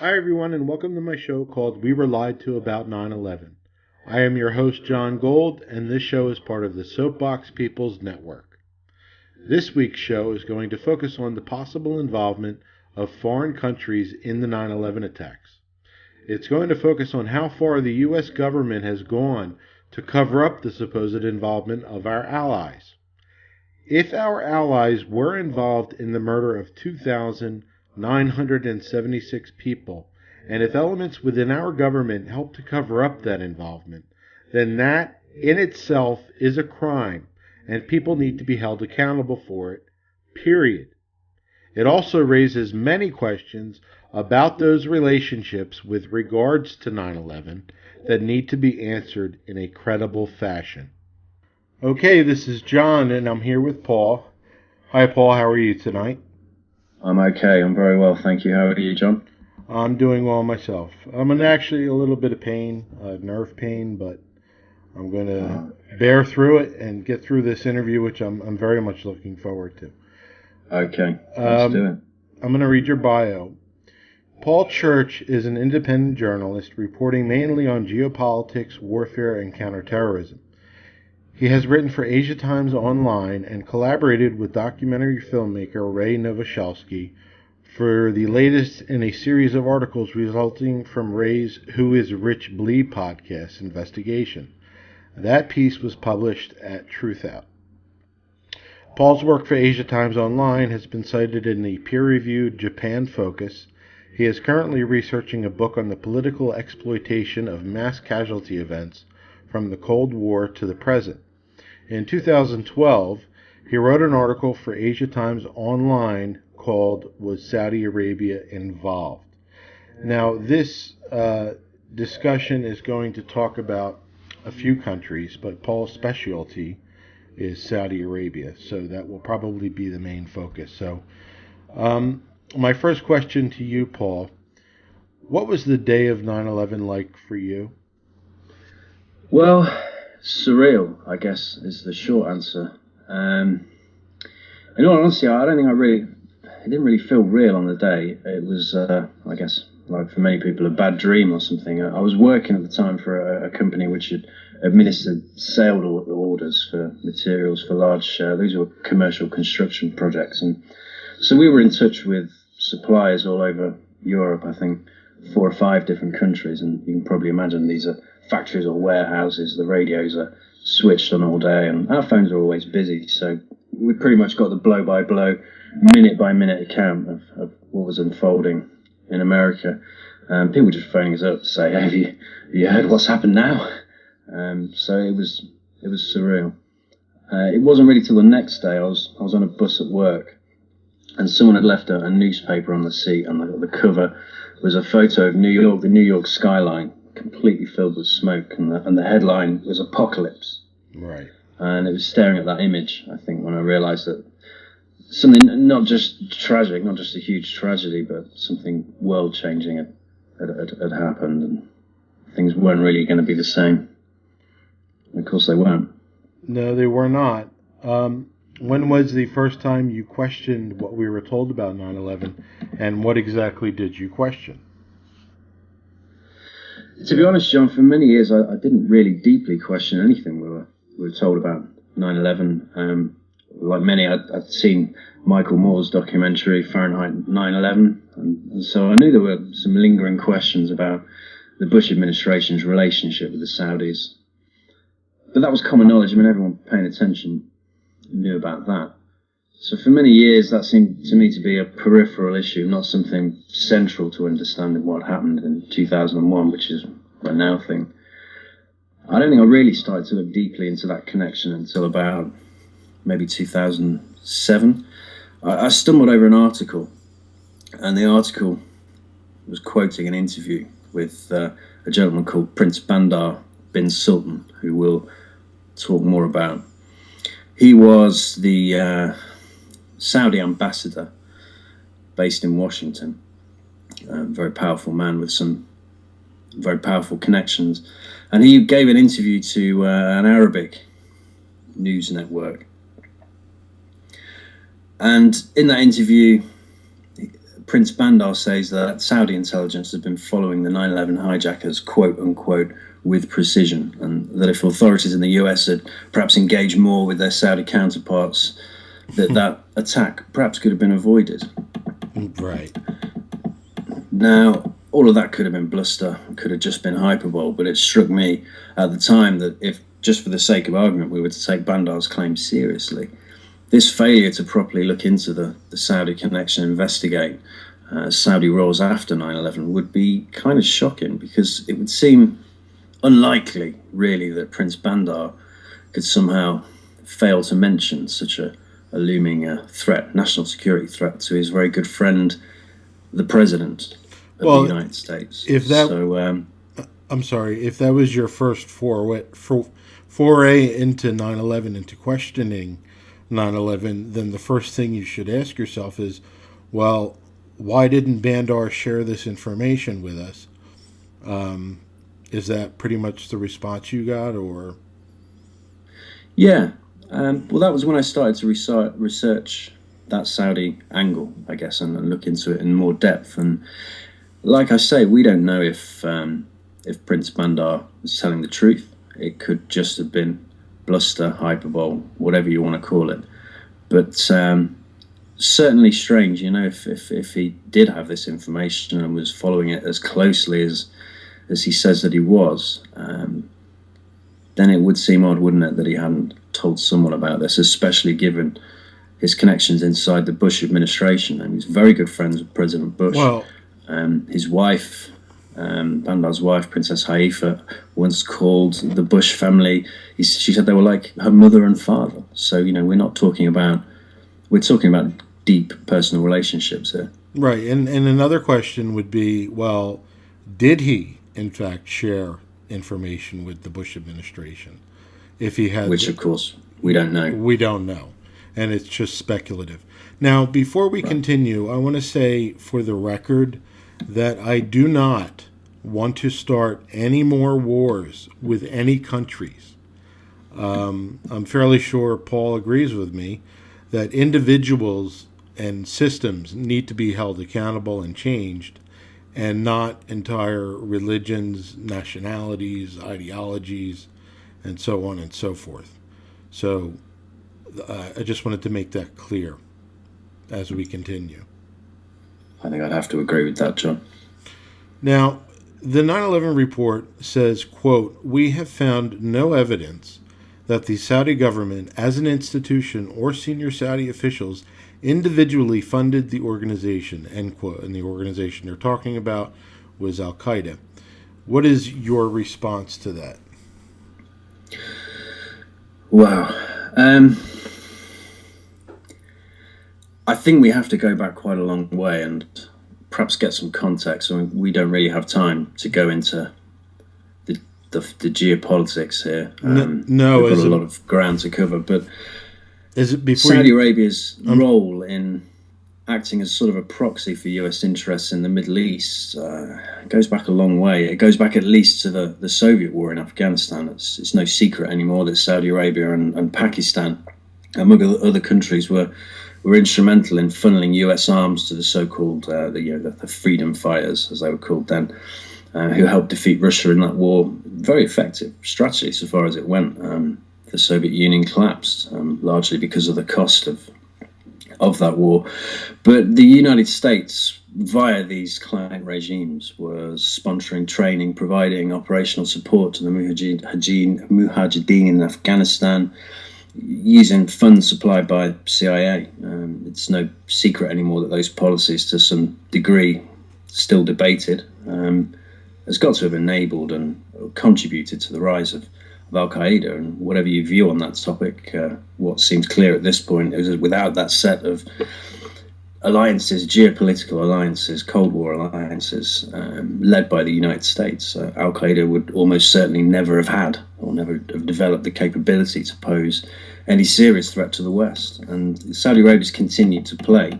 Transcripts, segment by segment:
Hi, everyone, and welcome to my show called We Were Lied to About 9/11. I am your host, John Gold, and this show is part of the Soapbox People's Network. This week's show is going to focus on the possible involvement of foreign countries in the 9/11 attacks. It's going to focus on how far the U.S. government has gone to cover up the supposed involvement of our allies. If our allies were involved in the murder of 2,976 people, and if elements within our government help to cover up that involvement, then that in itself is a crime, and people need to be held accountable for it, period. It also raises many questions about those relationships with regards to 9/11 that need to be answered in a credible fashion. Okay, this is John, and I'm here with Paul. Hi, Paul. How are you tonight? I'm okay. I'm very well, thank you. How are you, John? I'm doing well myself. I'm in actually a little bit of pain, nerve pain, but I'm going to bear through it and get through this interview, which I'm very much looking forward to. Okay, let's do it. I'm going to read your bio. Paul Church is an independent journalist reporting mainly on geopolitics, warfare, and counter-terrorism. He has written for Asia Times Online and collaborated with documentary filmmaker Ray Nowosielski for the latest in a series of articles resulting from Ray's Who is Rich Blee podcast investigation. That piece was published at Truthout. Paul's work for Asia Times Online has been cited in the peer-reviewed Japan Focus. He is currently researching a book on the political exploitation of mass casualty events from the Cold War to the present. In 2012, he wrote an article for Asia Times Online called Was Saudi Arabia Involved? Now, this discussion is going to talk about a few countries, but Paul's specialty is Saudi Arabia, so that will probably be the main focus. So, my first question to you, Paul, what was the day of 9/11 like for you? Well, surreal, I guess, is the short answer. In all honesty, I don't think it didn't really feel real on the day. It was, I guess, like for many people, a bad dream or something. I was working at the time for a company which had administered sale orders for materials for large, these were commercial construction projects. And so we were in touch with suppliers all over Europe, I think 4 or 5 different countries. And you can probably imagine these are factories or warehouses. The radios are switched on all day and our phones are always busy. So we pretty much got the blow-by-blow, minute-by-minute account of what was unfolding in America. People just phoning us up to say, hey, have you heard what's happened now? So it was surreal. It wasn't really till the next day. I was on a bus at work and someone had left a newspaper on the seat and the cover was a photo of New York, the New York skyline, completely filled with smoke, and the headline was Apocalypse. Right. And it was staring at that image, I think, when I realised that something not just tragic, not just a huge tragedy, but something world-changing had happened, and things weren't really going to be the same. And of course they weren't. No, they were not. When was the first time you questioned what we were told about 9/11, and what exactly did you question? To be honest, John, for many years I didn't really deeply question anything we were told about 9/11. Like many, I'd seen Michael Moore's documentary Fahrenheit 9/11, and so I knew there were some lingering questions about the Bush administration's relationship with the Saudis. But that was common knowledge. I mean, everyone paying attention knew about that. So for many years, that seemed to me to be a peripheral issue, not something central to understanding what happened in 2001, which is what I now think. I don't think I really started to look deeply into that connection until about maybe 2007. I stumbled over an article, and the article was quoting an interview with a gentleman called Prince Bandar bin Sultan, who we'll talk more about. He was the Saudi ambassador based in Washington, a very powerful man with some very powerful connections, and he gave an interview to an Arabic news network. And in that interview, Prince Bandar says that Saudi intelligence has been following the 9/11 hijackers, quote unquote, with precision, and that if authorities in the US had perhaps engaged more with their Saudi counterparts, that attack perhaps could have been avoided. Right. Now, all of that could have been bluster, could have just been hyperbole, but it struck me at the time that if, just for the sake of argument, we were to take Bandar's claim seriously, this failure to properly look into the Saudi connection, investigate Saudi roles after 9/11 would be kind of shocking, because it would seem unlikely, really, that Prince Bandar could somehow fail to mention such a looming threat, national security threat, to his very good friend, the President of the United States. If that, I'm sorry, if that was your first foray into 9/11, into questioning 9/11, then the first thing you should ask yourself is, well, why didn't Bandar share this information with us? Is that pretty much the response you got, or? Yeah. Well, that was when I started to research that Saudi angle, I guess, and look into it in more depth. And like I say, we don't know if Prince Bandar was telling the truth. It could just have been bluster, hyperbole, whatever you want to call it. But certainly strange, you know, if he did have this information and was following it as closely as he says that he was, then it would seem odd, wouldn't it, that he hadn't told someone about this, especially given his connections inside the Bush administration. And he's very good friends with President Bush. Well, his wife, Bandar's wife, Princess Haifa, once called the Bush family, she said they were like her mother and father. So, you know, we're talking about deep personal relationships here. Right. And another question would be, well, did he, in fact, share information with the Bush administration? If he had, which, of course, we don't know. We don't know. And it's just speculative. Now, before we continue, I want to say for the record that I do not want to start any more wars with any countries. I'm fairly sure Paul agrees with me that individuals and systems need to be held accountable and changed, and not entire religions, nationalities, ideologies, and so on and so forth. So I just wanted to make that clear as we continue. I think I'd have to agree with that, John. Now, the 9/11 report says, quote, "We have found no evidence that the Saudi government, as an institution or senior Saudi officials, individually funded the organization," end quote. And the organization they're talking about was Al-Qaeda. What is your response to that? Wow. I think we have to go back quite a long way and perhaps get some context. I mean, we don't really have time to go into the geopolitics here. No, we've got a lot of ground to cover, but is it before Saudi Arabia's role in acting as sort of a proxy for US interests in the Middle East goes back a long way. It goes back at least to the Soviet war in Afghanistan. It's no secret anymore that Saudi Arabia and Pakistan, among other countries, were instrumental in funneling US arms to the so-called the freedom fighters, as they were called then, who helped defeat Russia in that war. Very effective strategy so far as it went. The Soviet Union collapsed largely because of the cost of that war. But the United States, via these client regimes, was sponsoring training, providing operational support to the Mujahideen in Afghanistan, using funds supplied by CIA. It's no secret anymore that those policies, to some degree, still debated, has got to have enabled and contributed to the rise of Al-Qaeda. And whatever you view on that topic, what seems clear at this point is that without that set of alliances, geopolitical alliances, Cold War alliances, led by the United States, Al-Qaeda would almost certainly never have had, or never have developed the capability to pose any serious threat to the West. And Saudi Arabia's continued to play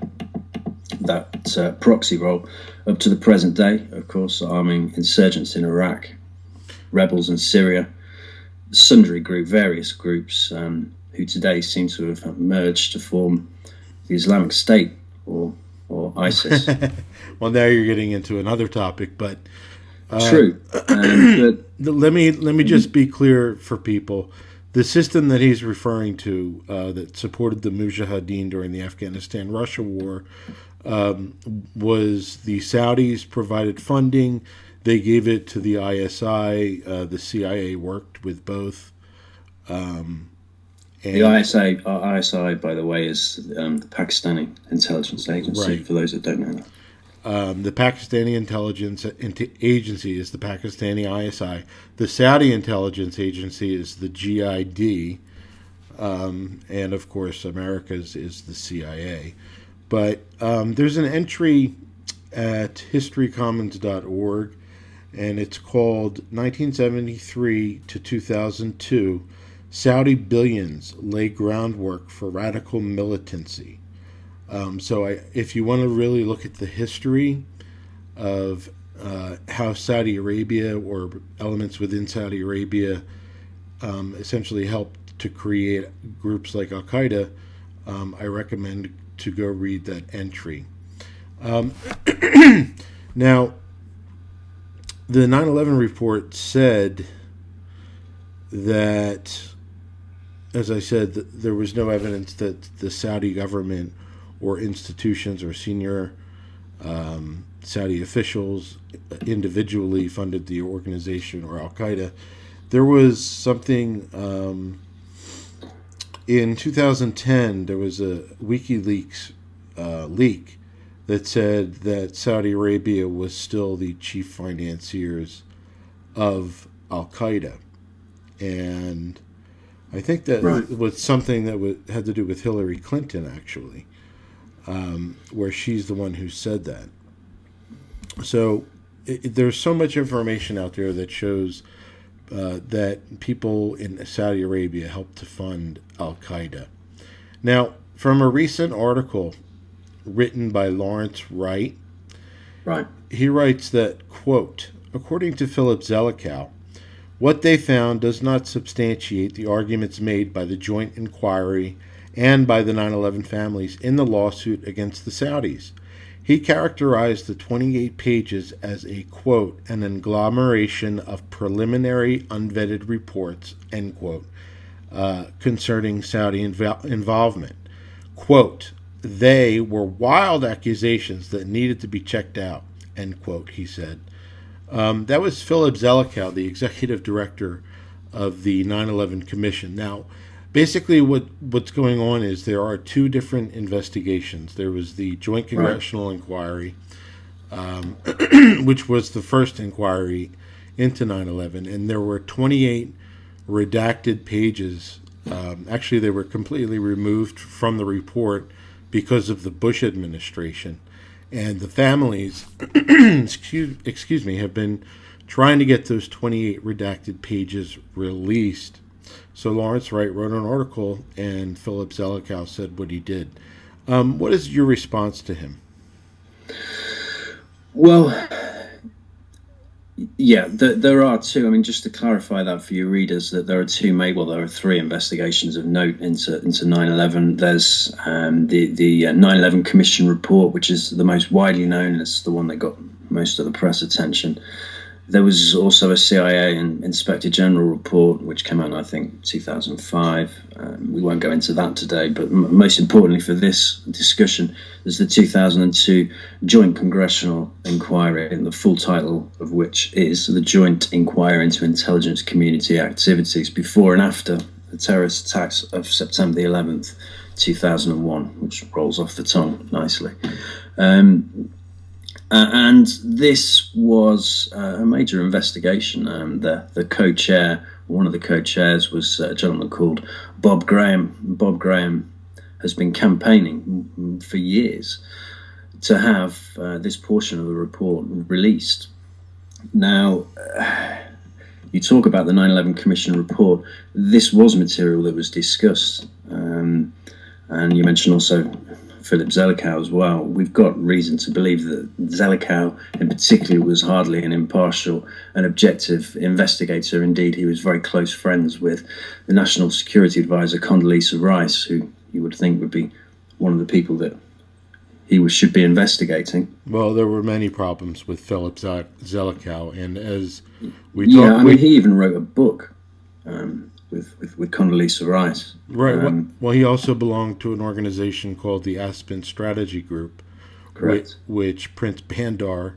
that proxy role up to the present day, of course, arming insurgents in Iraq, rebels in Syria, various groups who today seem to have merged to form the Islamic State, or or ISIS. Well, now you're getting into another topic, but True. But let me just be clear for people. The system that he's referring to that supported the Mujahideen during the Afghanistan-Russia war was the Saudis provided funding. They gave it to the ISI. The CIA worked with both. the ISI, by the way, is the Pakistani intelligence agency, right. for those that don't know that. The Pakistani intelligence agency is the Pakistani ISI. The Saudi intelligence agency is the GID. And, of course, America's is the CIA. But there's an entry at historycommons.org, and it's called 1973 to 2002, Saudi Billions Lay Groundwork for Radical Militancy. If you want to really look at the history of how Saudi Arabia or elements within Saudi Arabia essentially helped to create groups like Al-Qaeda, I recommend to go read that entry. Now, the 9/11 report said that, as I said, there was no evidence that the Saudi government or institutions or senior Saudi officials individually funded the organization or Al-Qaeda. There was something in 2010, there was a WikiLeaks leak that said that Saudi Arabia was still the chief financiers of Al-Qaeda. And I think that was something that had to do with Hillary Clinton, actually, where she's the one who said that. So there's so much information out there that shows that people in Saudi Arabia helped to fund Al-Qaeda. Now, from a recent article written by Lawrence Wright, he writes that, quote, according to Philip Zelikow, what they found does not substantiate the arguments made by the joint inquiry and by the 9/11 families in the lawsuit against the Saudis. He characterized the 28 pages as a, quote, an agglomeration of preliminary unvetted reports, end quote, concerning Saudi involvement. Quote, they were wild accusations that needed to be checked out, end quote, he said. That was Philip Zelikow, the executive director of the 9/11 Commission. Now, basically what's going on is there are two different investigations. There was the Joint Congressional Inquiry, which was the first inquiry into 9/11, and there were 28 redacted pages. Actually, they were completely removed from the report because of the Bush administration. And the families, excuse me, have been trying to get those 28 redacted pages released. So Lawrence Wright wrote an article, and Philip Zelikow said what he did. What is your response to him? Well, yeah, there are two. I mean, just to clarify that for your readers, that there are there are three investigations of note into 9/11. There's the 9/11 Commission report, which is the most widely known. It's the one that got most of the press attention. There was also a CIA Inspector General report, which came out, I think, 2005. We won't go into that today, but most importantly for this discussion, there's the 2002 Joint Congressional Inquiry, and the full title of which is the Joint Inquiry into Intelligence Community Activities Before and After the Terrorist Attacks of September the 11th, 2001, which rolls off the tongue nicely. And this was a major investigation. The co-chair, one of the co-chairs, was a gentleman called Bob Graham. Bob Graham has been campaigning for years to have this portion of the report released. Now, you talk about the 9/11 Commission report. This was material that was discussed. And you mentioned also Philip Zelikow as well. We've got reason to believe that Zelikow in particular was hardly an impartial and objective investigator. Indeed, he was very close friends with the National Security Advisor Condoleezza Rice, who you would think would be one of the people that should be investigating. Well, there were many problems with Philip Zelikow, and as we yeah, talked, I mean, he even wrote a book with Condoleezza Rice. Right. Well, he also belonged to an organization called the Aspen Strategy Group, Correct. which Prince Bandar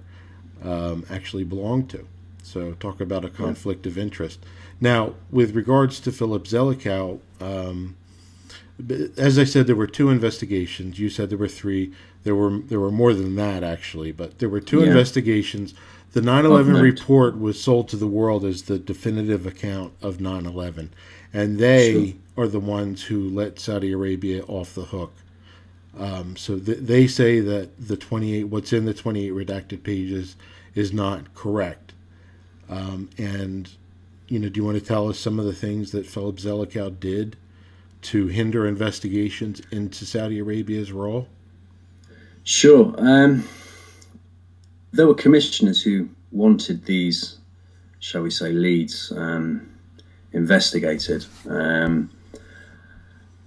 actually belonged to. So talk about a conflict of interest. Now, with regards to Philip Zelikow, as I said, there were 2 investigations. You said there were 3. There were more than that, actually, but there were 2 investigations. The 9/11 report was sold to the world as the definitive account of 9/11, and they are the ones who let Saudi Arabia off the hook. So they say that what's in the 28 redacted pages is not correct. And do you want to tell us some of the things that Philip Zelikow did to hinder investigations into Saudi Arabia's role? Sure. There were commissioners who wanted these, shall we say, leads investigated.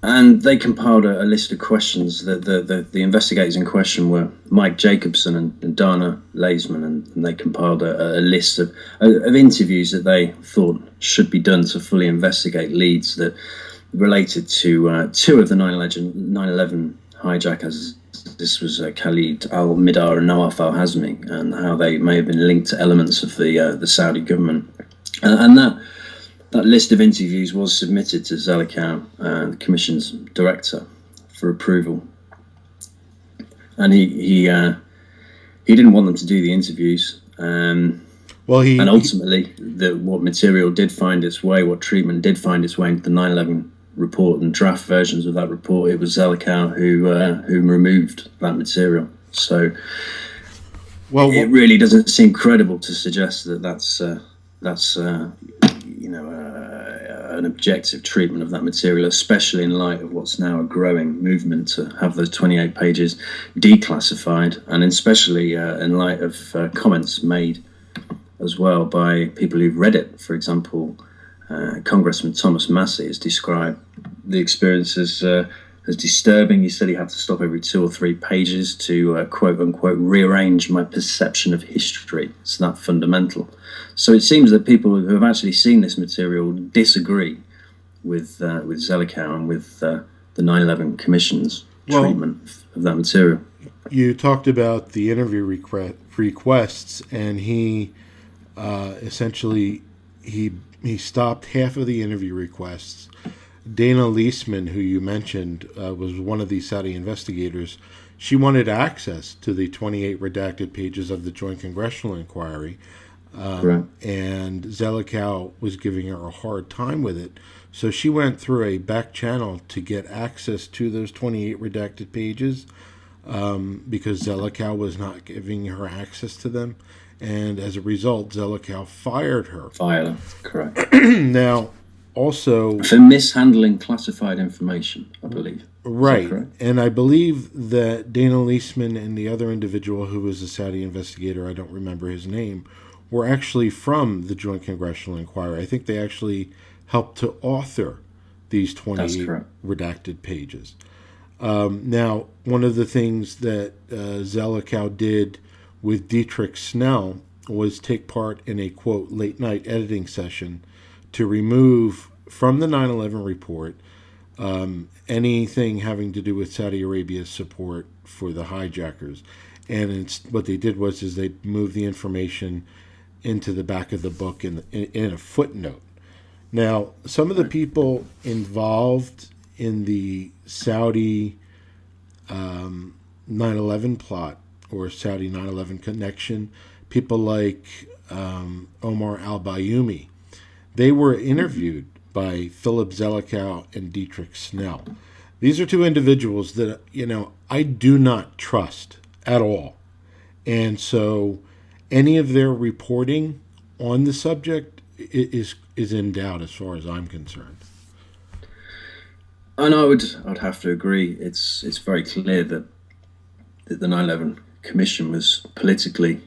And they compiled a list of questions. The investigators in question were Mike Jacobson and Dana Leisman, and they compiled a list of interviews that they thought should be done to fully investigate leads that related to 2 of the 9/11 hijackers. This was Khalid al-Midar and Nawaf al-Hazmi, and how they may have been linked to elements of the Saudi government. And that list of interviews was submitted to Zelikow, the Commission's director, for approval. And he didn't want them to do the interviews. And ultimately, what material did find its way, what treatment did find its way into the 9/11 report and draft versions of that report, it was Zelikow who removed that material. So, it really doesn't seem credible to suggest that that's an objective treatment of that material, especially in light of what's now a growing movement to have those 28 pages declassified, and especially in light of comments made as well by people who've read it. For example, Congressman Thomas Massey has described the experience as disturbing. He said he had to stop every 2 or 3 pages to quote unquote rearrange my perception of history. It's that fundamental. So it seems that people who have actually seen this material disagree with Zelikow and with the 9/11 Commission's treatment of that material. You talked about the interview requests, and he essentially he stopped half of the interview requests. Dana Leisman, who you mentioned, was one of these Saudi investigators. She wanted access to the 28 redacted pages of the Joint Congressional Inquiry, and Zelikow was giving her a hard time with it. So she went through a back channel to get access to those 28 redacted pages because Zelikow was not giving her access to them. And as a result, Zelikow fired her. Correct. Now, also for mishandling classified information, I believe. Right. And I believe that Dana Leisman and the other individual who was a Saudi investigator, I don't remember his name, were actually from the Joint Congressional Inquiry. I think they actually helped to author these 28 redacted pages. Now, one of the things that Zelikow did with Dietrich Snell was take part in a, quote, late-night editing session to remove from the 9/11 report anything having to do with Saudi Arabia's support for the hijackers. And what they did was they moved the information into the back of the book in a footnote. Now, some of the people involved in the Saudi 9/11 plot or Saudi 9/11 connection, people like Omar al-Bayoumi, they were interviewed by Philip Zelikow and Dietrich Snell. These are 2 individuals that, I do not trust at all. And so any of their reporting on the subject is in doubt as far as I'm concerned. And I'd have to agree. It's very clear that the 9/11 Commission was politically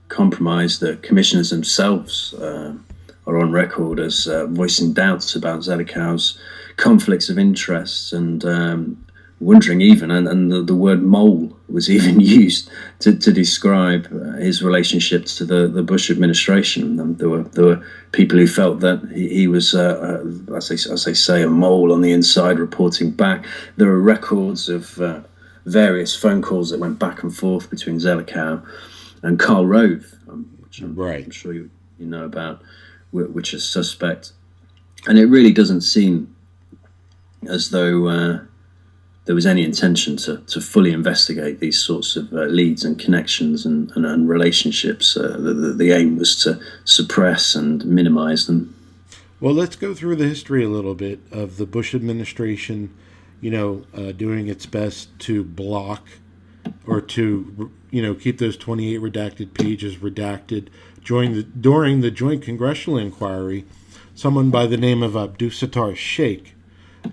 compromised. The commissioners themselves are on record as voicing doubts about Zelikow's conflicts of interest and wondering even, and the word mole was even used to describe his relationship to the Bush administration. There were people who felt that he was, as they say, a mole on the inside reporting back. There are records of various phone calls that went back and forth between Zelikow and Karl Rove, which I'm sure you know about, which is suspect. And it really doesn't seem as though there was any intention to fully investigate these sorts of leads and connections and relationships. The aim was to suppress and minimize them. Well, let's go through the history a little bit of the Bush administration, doing its best to block or to, keep those 28 redacted pages redacted. During the joint congressional inquiry, someone by the name of Abdusattar Sheikh,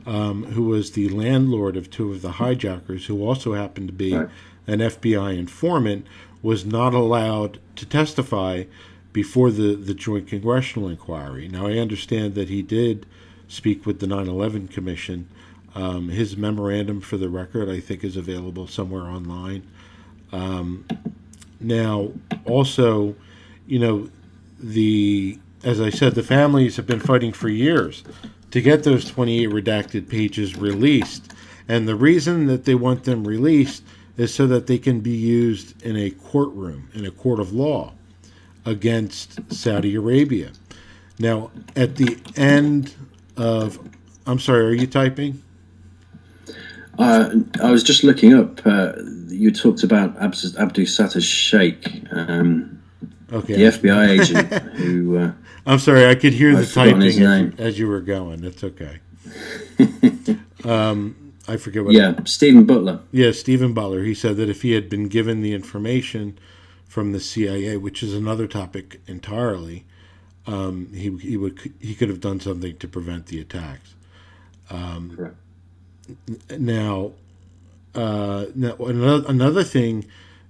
who was the landlord of two of the hijackers, who also happened to be an FBI informant, was not allowed to testify before the joint congressional inquiry. Now, I understand that he did speak with the 9/11 Commission. His memorandum, for the record, I think is available somewhere online. Now, also, as I said, the families have been fighting for years to get those 28 redacted pages released. And the reason that they want them released is so that they can be used in a courtroom, in a court of law, against Saudi Arabia. Now, at the end of... I'm sorry, are you typing? I was just looking up. You talked about Abdusattar Sheikh, okay. The FBI agent who... I'm sorry, I could hear the typing as you were going. That's okay. I forget what... Yeah, Stephen Butler. Yeah, Stephen Butler. He said that if he had been given the information from the CIA, which is another topic entirely, he could have done something to prevent the attacks. Correct. Now, another thing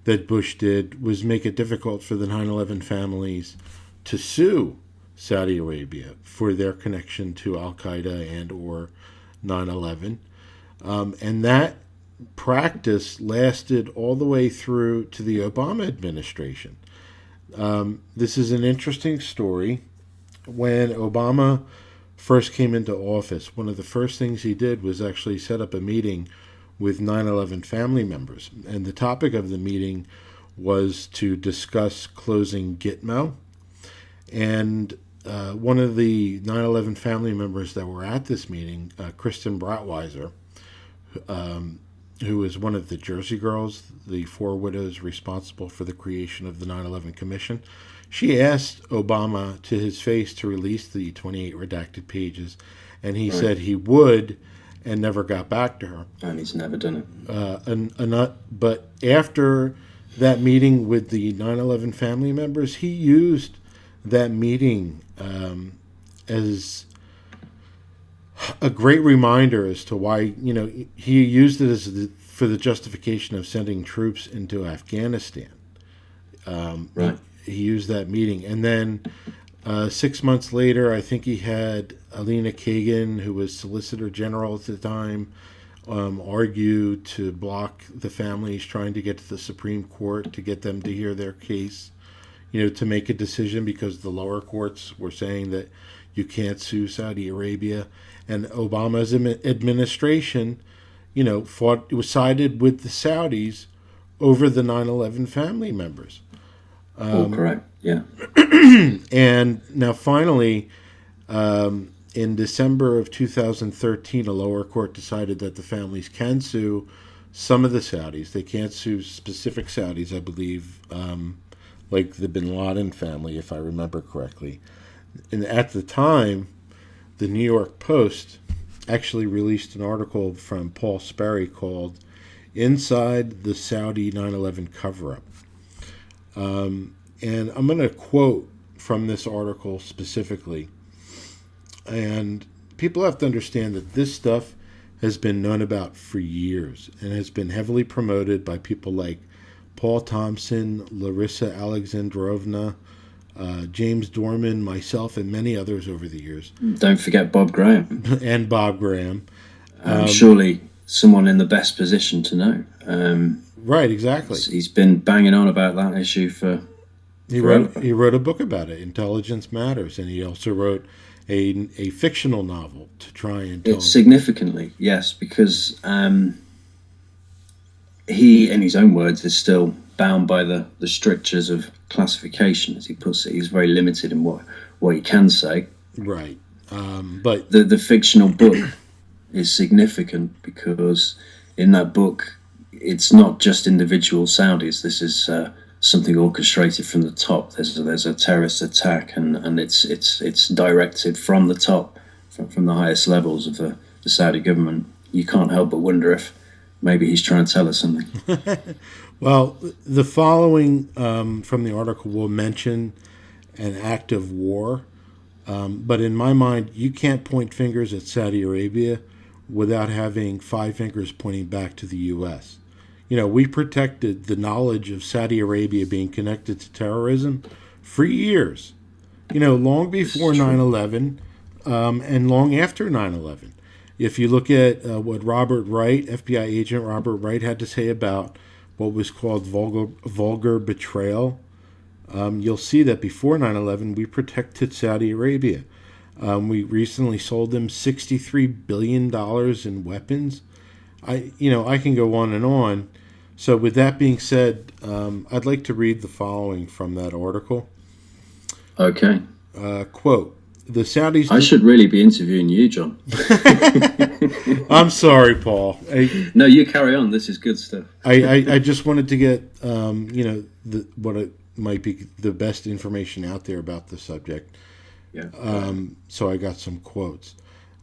that Bush did was make it difficult for the 9/11 families to sue Saudi Arabia for their connection to Al-Qaeda and or 9/11. And that practice lasted all the way through to the Obama administration. This is an interesting story. When Obama first came into office, one of the first things he did was actually set up a meeting with 9/11 family members. And the topic of the meeting was to discuss closing Gitmo. And one of the 9/11 family members that were at this meeting, Kristen Bratweiser, who was one of the Jersey Girls, the four widows responsible for the creation of the 9/11 Commission, she asked Obama to his face to release the 28 redacted pages, and he said he would, and never got back to her. And he's never done it. But after that meeting with the 9/11 family members, he used that meeting as a great reminder as to why, he used it for the justification of sending troops into Afghanistan. He used that meeting. And then 6 months later, I think he had Alina Kagan, who was Solicitor General at the time, argue to block the families trying to get to the Supreme Court to get them to hear their case, to make a decision, because the lower courts were saying that you can't sue Saudi Arabia. And Obama's administration, it was sided with the Saudis over the 9/11 family members. Correct, yeah. And now finally, in December of 2013, a lower court decided that the families can sue some of the Saudis. They can't sue specific Saudis, I believe, like the Bin Laden family, if I remember correctly. And at the time, the New York Post actually released an article from Paul Sperry called Inside the Saudi 9/11 Cover-Up. And I'm going to quote from this article specifically. And people have to understand that this stuff has been known about for years and has been heavily promoted by people like Paul Thompson, Larissa Alexandrovna, James Dorman, myself, and many others over the years. Don't forget Bob Graham. And Bob Graham. Surely someone in the best position to know. Right, exactly. He's been banging on about that issue for forever. He wrote a book about it, Intelligence Matters, and he also wrote a fictional novel to try and tell. Significantly, yes, because he, in his own words, is still bound by the strictures of classification, as he puts it. He's very limited in what he can say. Right. But the fictional book is significant because in that book, it's not just individual Saudis. This is something orchestrated from the top. There's a terrorist attack, and it's directed from the top, from the highest levels of the Saudi government. You can't help but wonder if maybe he's trying to tell us something. Well, the following from the article will mention an act of war, but in my mind, you can't point fingers at Saudi Arabia without having five fingers pointing back to the U.S. You know, we protected the knowledge of Saudi Arabia being connected to terrorism for years, you know, long before 9/11 and long after 9/11. If you look at what Robert Wright, FBI agent Robert Wright, had to say about what was called vulgar betrayal, you'll see that before 9/11, we protected Saudi Arabia. We recently sold them $63 billion in weapons. I can go on and on. So with that being said, I'd like to read the following from that article. Okay. Quote, the Saudis... I should really be interviewing you, John. I'm sorry, Paul. No, you carry on. This is good stuff. I just wanted to get, what it might be the best information out there about the subject. Yeah. So I got some quotes.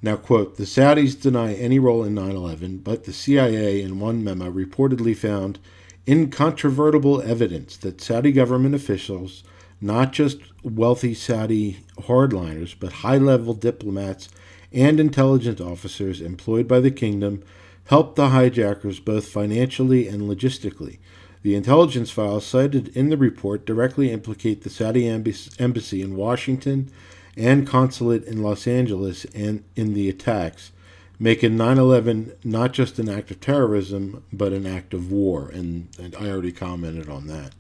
Now, quote, the Saudis deny any role in 9/11, but the CIA in one memo reportedly found incontrovertible evidence that Saudi government officials, not just wealthy Saudi hardliners, but high-level diplomats and intelligence officers employed by the kingdom, helped the hijackers both financially and logistically. The intelligence files cited in the report directly implicate the Saudi embassy in Washington and consulate in Los Angeles and in the attacks, making 9/11 not just an act of terrorism, but an act of war. And I already commented on that.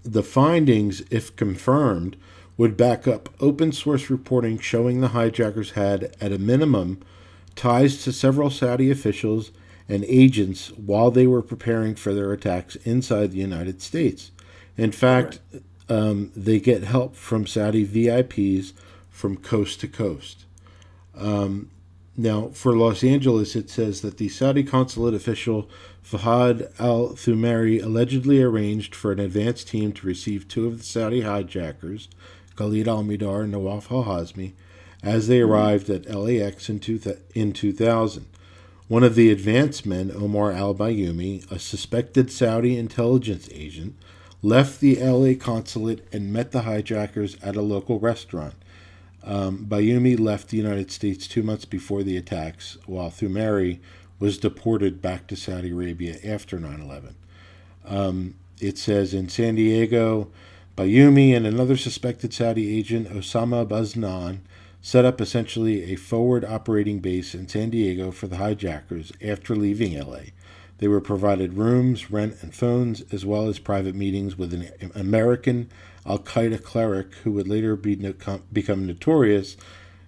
The findings, if confirmed, would back up open source reporting showing the hijackers had, at a minimum, ties to several Saudi officials and agents while they were preparing for their attacks inside the United States. In fact, they get help from Saudi VIPs from coast to coast. Now, for Los Angeles, it says that the Saudi consulate official Fahad al-Thumari allegedly arranged for an advance team to receive two of the Saudi hijackers, Khalid al-Midar and Nawaf al-Hazmi, as they arrived at LAX in 2000. One of the advance men, Omar al-Bayoumi, a suspected Saudi intelligence agent, left the LA consulate and met the hijackers at a local restaurant. Bayoumi left the United States 2 months before the attacks, while Thumari was deported back to Saudi Arabia after 9/11. It says in San Diego, Bayoumi and another suspected Saudi agent, Osama Baznan, set up essentially a forward operating base in San Diego for the hijackers after leaving LA. They were provided rooms, rent, and phones, as well as private meetings with an American al-Qaeda cleric who would later become notorious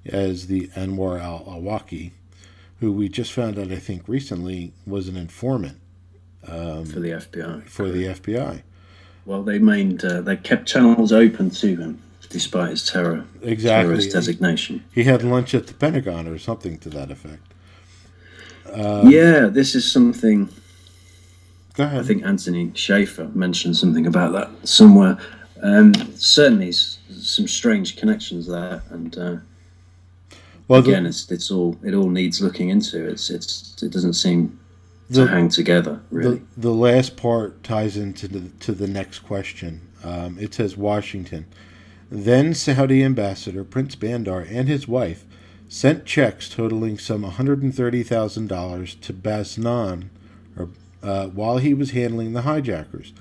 as the Anwar al-Awlaki, who we just found out, I think, recently was an informant for the FBI. For the FBI. Well, they kept channels open to him despite his terrorist designation. He had lunch at the Pentagon or something to that effect. Yeah, this is something. Go ahead. I think Anthony Schaefer mentioned something about that somewhere. Certainly, some strange connections there, and again, it all needs looking into. It doesn't seem to hang together really. The last part ties into the next question. It says Washington. Then Saudi ambassador Prince Bandar and his wife sent checks totaling some $130,000 to Baznan while he was handling the hijackers.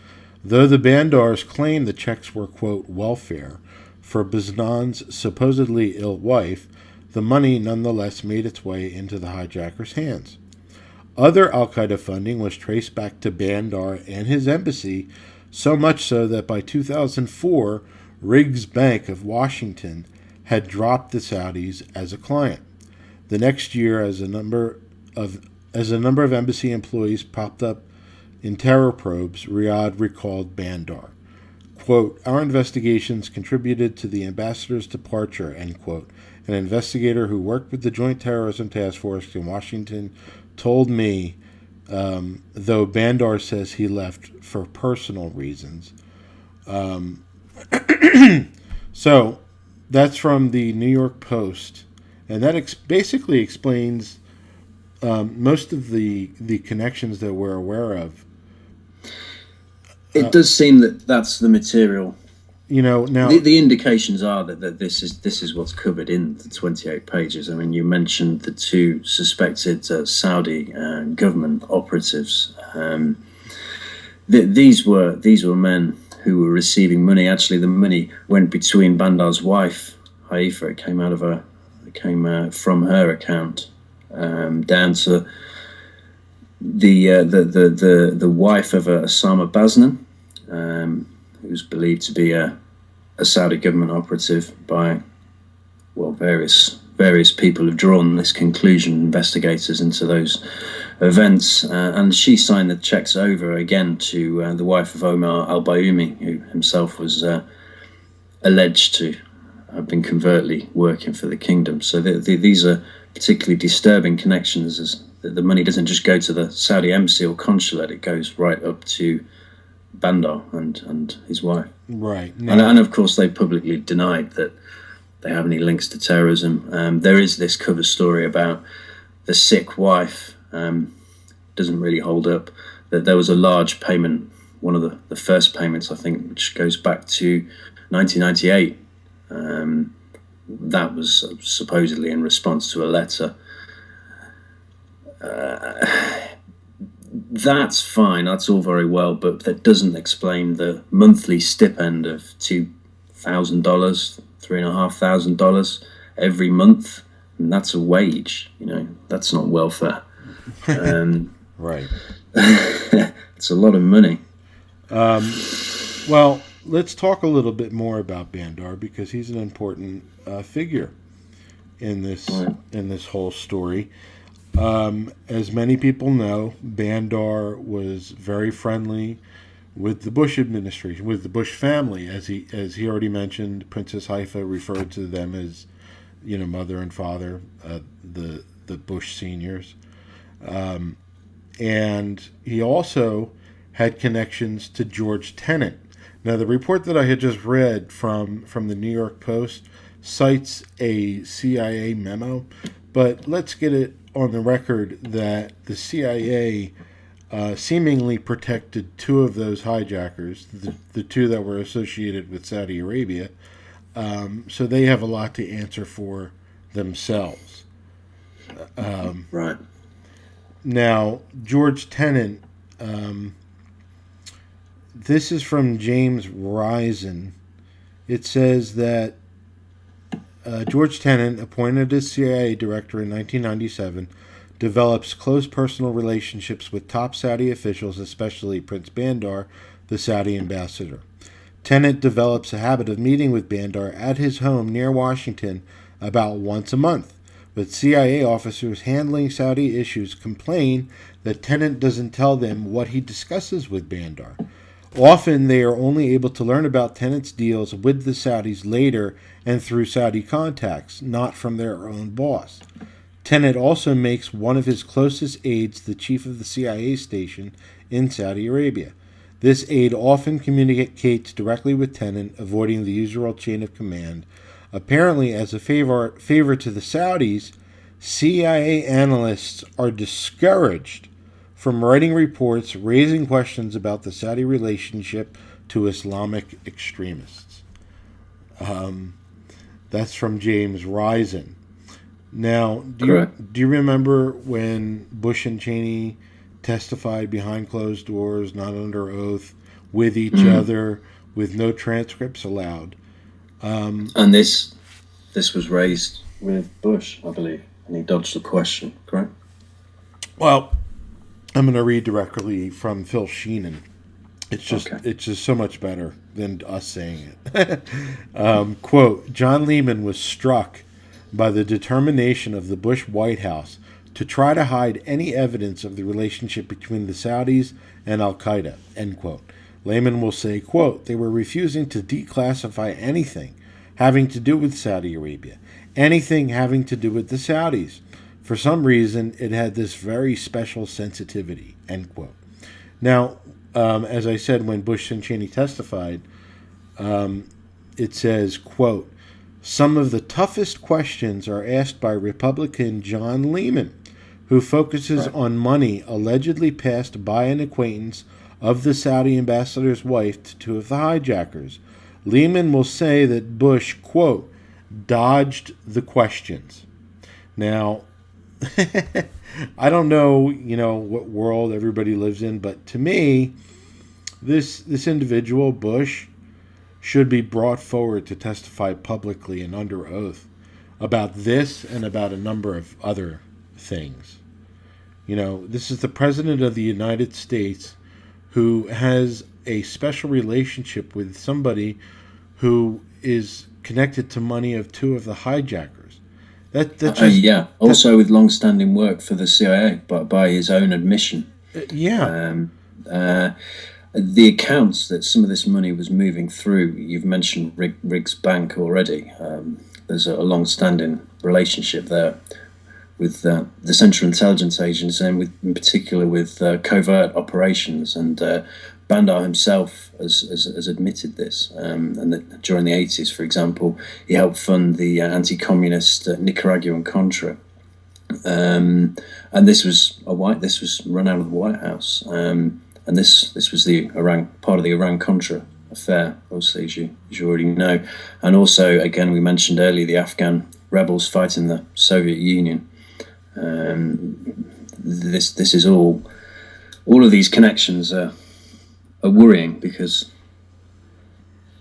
Though the Bandars claimed the checks were, quote, welfare for Baznan's supposedly ill wife, the money nonetheless made its way into the hijackers' hands. Other al-Qaeda funding was traced back to Bandar and his embassy, so much so that by 2004, Riggs Bank of Washington had dropped the Saudis as a client. The next year, as a number of embassy employees popped up in terror probes, Riyadh recalled Bandar. Quote, "Our investigations contributed to the ambassador's departure," end quote. An investigator who worked with the Joint Terrorism Task Force in Washington told me, though Bandar says he left for personal reasons. So that's from the New York Post, and that basically explains most of the connections that we're aware of. It does seem that that's the material. Now the indications are that this is what's covered in the 28 pages. I mean, you mentioned the two suspected Saudi government operatives. These were men who were receiving money. Actually, the money went between Bandar's wife, Haifa. It came from her account down to the wife of Osama Baznan, who's believed to be a Saudi government operative by, well, various people have drawn this conclusion, investigators, into those events, and she signed the checks over again to the wife of Omar al-Bayoumi, who himself was alleged to have been covertly working for the kingdom. So these are particularly disturbing connections, as the money doesn't just go to the Saudi embassy or consulate, it goes right up to Bandar and his wife. Right. And of course they publicly denied that they have any links to terrorism. There is this cover story about the sick wife, doesn't really hold up, that there was a large payment, one of the first payments, I think, which goes back to 1998. That was supposedly in response to a letter. That's fine, that's all very well, but that doesn't explain the monthly stipend of $2,000, $3,500 every month, and that's a wage. That's not welfare. Right. It's a lot of money. Well, let's talk a little bit more about Bandar, because he's an important figure in this whole story. As many people know, Bandar was very friendly with the Bush administration, with the Bush family, as he already mentioned. Princess Haifa referred to them as, mother and father, the Bush seniors, and he also had connections to George Tenet. Now, the report that I had just read from the New York Post cites a CIA memo, but let's get it on the record that the CIA seemingly protected two of those hijackers, the two that were associated with Saudi Arabia, so they have a lot to answer for themselves. Right. Now, George Tenet, this is from James Risen. It says that George Tenet, appointed as CIA director in 1997, develops close personal relationships with top Saudi officials, especially Prince Bandar, the Saudi ambassador. Tenet develops a habit of meeting with Bandar at his home near Washington about once a month, but CIA officers handling Saudi issues complain that Tenet doesn't tell them what he discusses with Bandar. Often they are only able to learn about Tenet's deals with the Saudis later and through Saudi contacts, not from their own boss. Tenet also makes one of his closest aides the chief of the CIA station in Saudi Arabia. This aide often communicates directly with Tenet, avoiding the usual chain of command. Apparently, as a favor to the Saudis, CIA analysts are discouraged from writing reports raising questions about the Saudi relationship to Islamic extremists. That's from James Risen. Now, do you remember when Bush and Cheney testified behind closed doors, not under oath, with each other, with no transcripts allowed? And this was raised with Bush, I believe, and he dodged the question, correct? Well, I'm going to read directly from Phil Sheenan. Okay. It's just so much better than us saying it. Quote, John Lehman was struck by the determination of the Bush White House to try to hide any evidence of the relationship between the Saudis and Al-Qaeda, end quote. Lehman will say, quote, they were refusing to declassify anything having to do with Saudi Arabia, anything having to do with the Saudis. For some reason, it had this very special sensitivity, end quote. Now, as I said, when Bush and Cheney testified, it says, quote, some of the toughest questions are asked by Republican John Lehman, who focuses on money allegedly passed by an acquaintance of the Saudi ambassador's wife to two of the hijackers. Lehman will say that Bush, quote, dodged the questions. Now, I don't know, what world everybody lives in, but to me, this individual, Bush, should be brought forward to testify publicly and under oath about this and about a number of other things. This is the President of the United States who has a special relationship with somebody who is connected to money of two of the hijackers. Also with long-standing work for the CIA, but by his own admission. The accounts that some of this money was moving through, you've mentioned Riggs Bank already. There's a long-standing relationship there with the Central Intelligence Agency, and in particular with covert operations. And Bandar himself has admitted this. And that during the 80s, for example, he helped fund the anti-communist Nicaraguan Contra. And this was run out of the White House. And this was part of the Iran-Contra affair, obviously, as you already know. And also, again, we mentioned earlier the Afghan rebels fighting the Soviet Union. This is all of these connections are worrying, because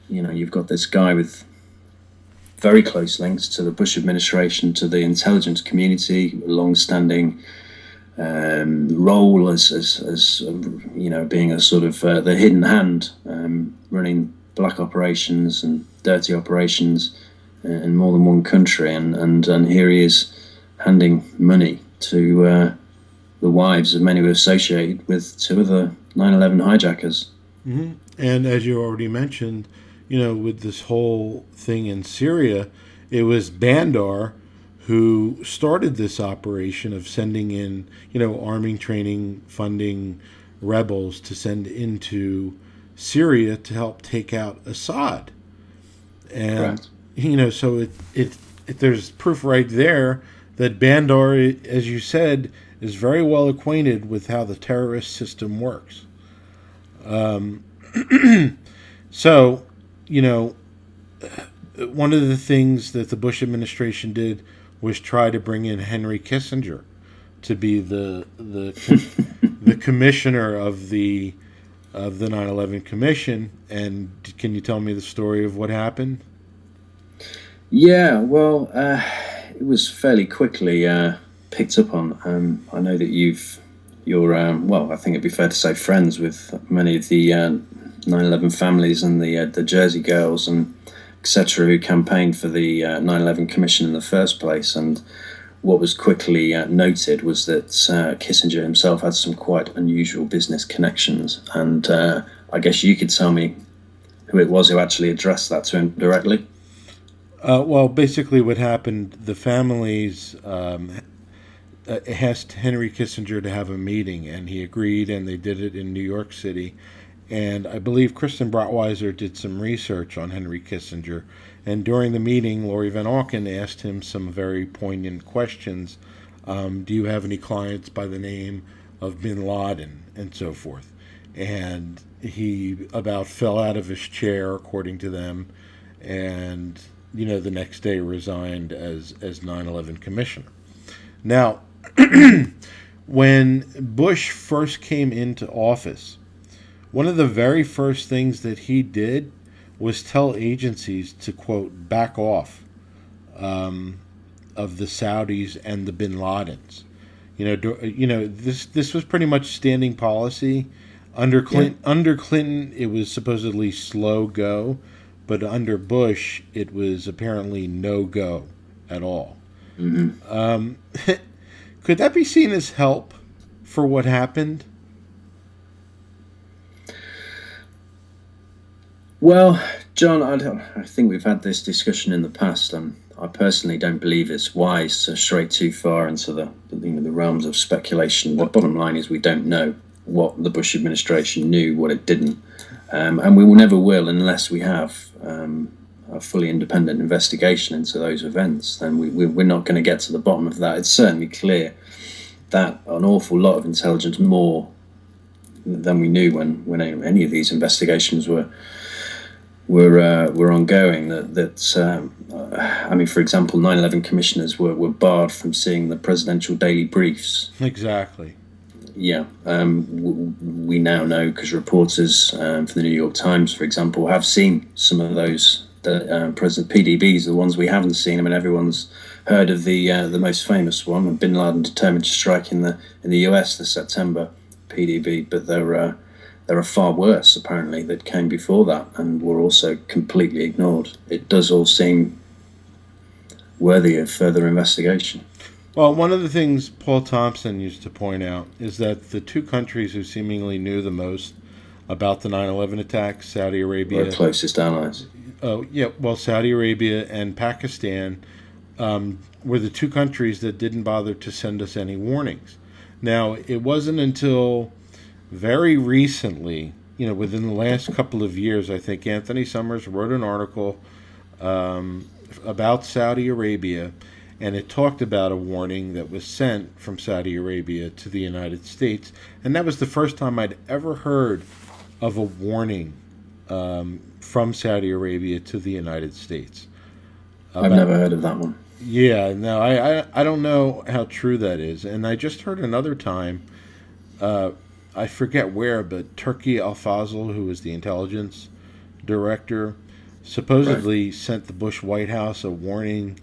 you've got this guy with very close links to the Bush administration, to the intelligence community, long-standing role as being a sort of the hidden hand, running black operations and dirty operations in more than one country, and here he is handing money to the wives of many who are associated with two of the 9/11 hijackers. Mm-hmm. And as you already mentioned, with this whole thing in Syria, it was Bandar who started this operation of sending in, arming, training, funding rebels to send into Syria to help take out Assad. And, Correct. So there's proof right there that Bandar, as you said, is very well acquainted with how the terrorist system works. So, one of the things that the Bush administration did was try to bring in Henry Kissinger to be the commissioner of the 9/11 Commission. And can you tell me the story of what happened? Yeah, well, it was fairly quickly picked up on. I know that you're I think it'd be fair to say friends with many of the 9/11 families and the Jersey girls and etc. who campaigned for the 9/11 Commission in the first place. And what was quickly noted was that Kissinger himself had some quite unusual business connections. And I guess you could tell me who it was who actually addressed that to him directly. Well, basically what happened, the families asked Henry Kissinger to have a meeting, and he agreed, and they did it in New York City. And I believe Kristen Brotweiser did some research on Henry Kissinger. And during the meeting, Laurie Van Auken asked him some very poignant questions. Do you have any clients by the name of Bin Laden, and so forth? And he about fell out of his chair, according to them, and the next day resigned as 9/11 commissioner. Now, when Bush first came into office, one of the very first things that he did was tell agencies to, quote, back off of the Saudis and the Bin Ladens. This was pretty much standing policy. Under Clinton, it was supposedly slow go, but under Bush, it was apparently no go at all. Mm-hmm. Could that be seen as help for what happened? Well, John, I think we've had this discussion in the past. I personally don't believe it's wise to stray too far into the realms of speculation. The bottom line is we don't know what the Bush administration knew, what it didn't, and we will never will unless we have a fully independent investigation into those events. Then we're not going to get to the bottom of that. It's certainly clear that an awful lot of intelligence, more than we knew when any of these investigations were ongoing. I mean, for example, 9/11 commissioners were barred from seeing the presidential daily briefs. Exactly. Yeah, we now know because reporters for the New York Times, for example, have seen some of those. The President PDBs, the ones we haven't seen. I mean, everyone's heard of the most famous one, Bin Laden determined to strike in the US, the September PDB, but there are far worse apparently that came before that and were also completely ignored. It does all seem worthy of further investigation. Well, one of the things Paul Thompson used to point out is that the two countries who seemingly knew the most about the 9/11 attacks, Saudi Arabia, our closest allies. Oh, yeah. Well, Saudi Arabia and Pakistan were the two countries that didn't bother to send us any warnings. Now, it wasn't until very recently, within the last couple of years, I think Anthony Summers wrote an article about Saudi Arabia, and it talked about a warning that was sent from Saudi Arabia to the United States, and that was the first time I'd ever heard of a warning from Saudi Arabia to the United States. I've never heard of that one. Yeah, no, I don't know how true that is. And I just heard another time, I forget where, but Turki Al-Fazl, who was the intelligence director, supposedly sent the Bush White House a warning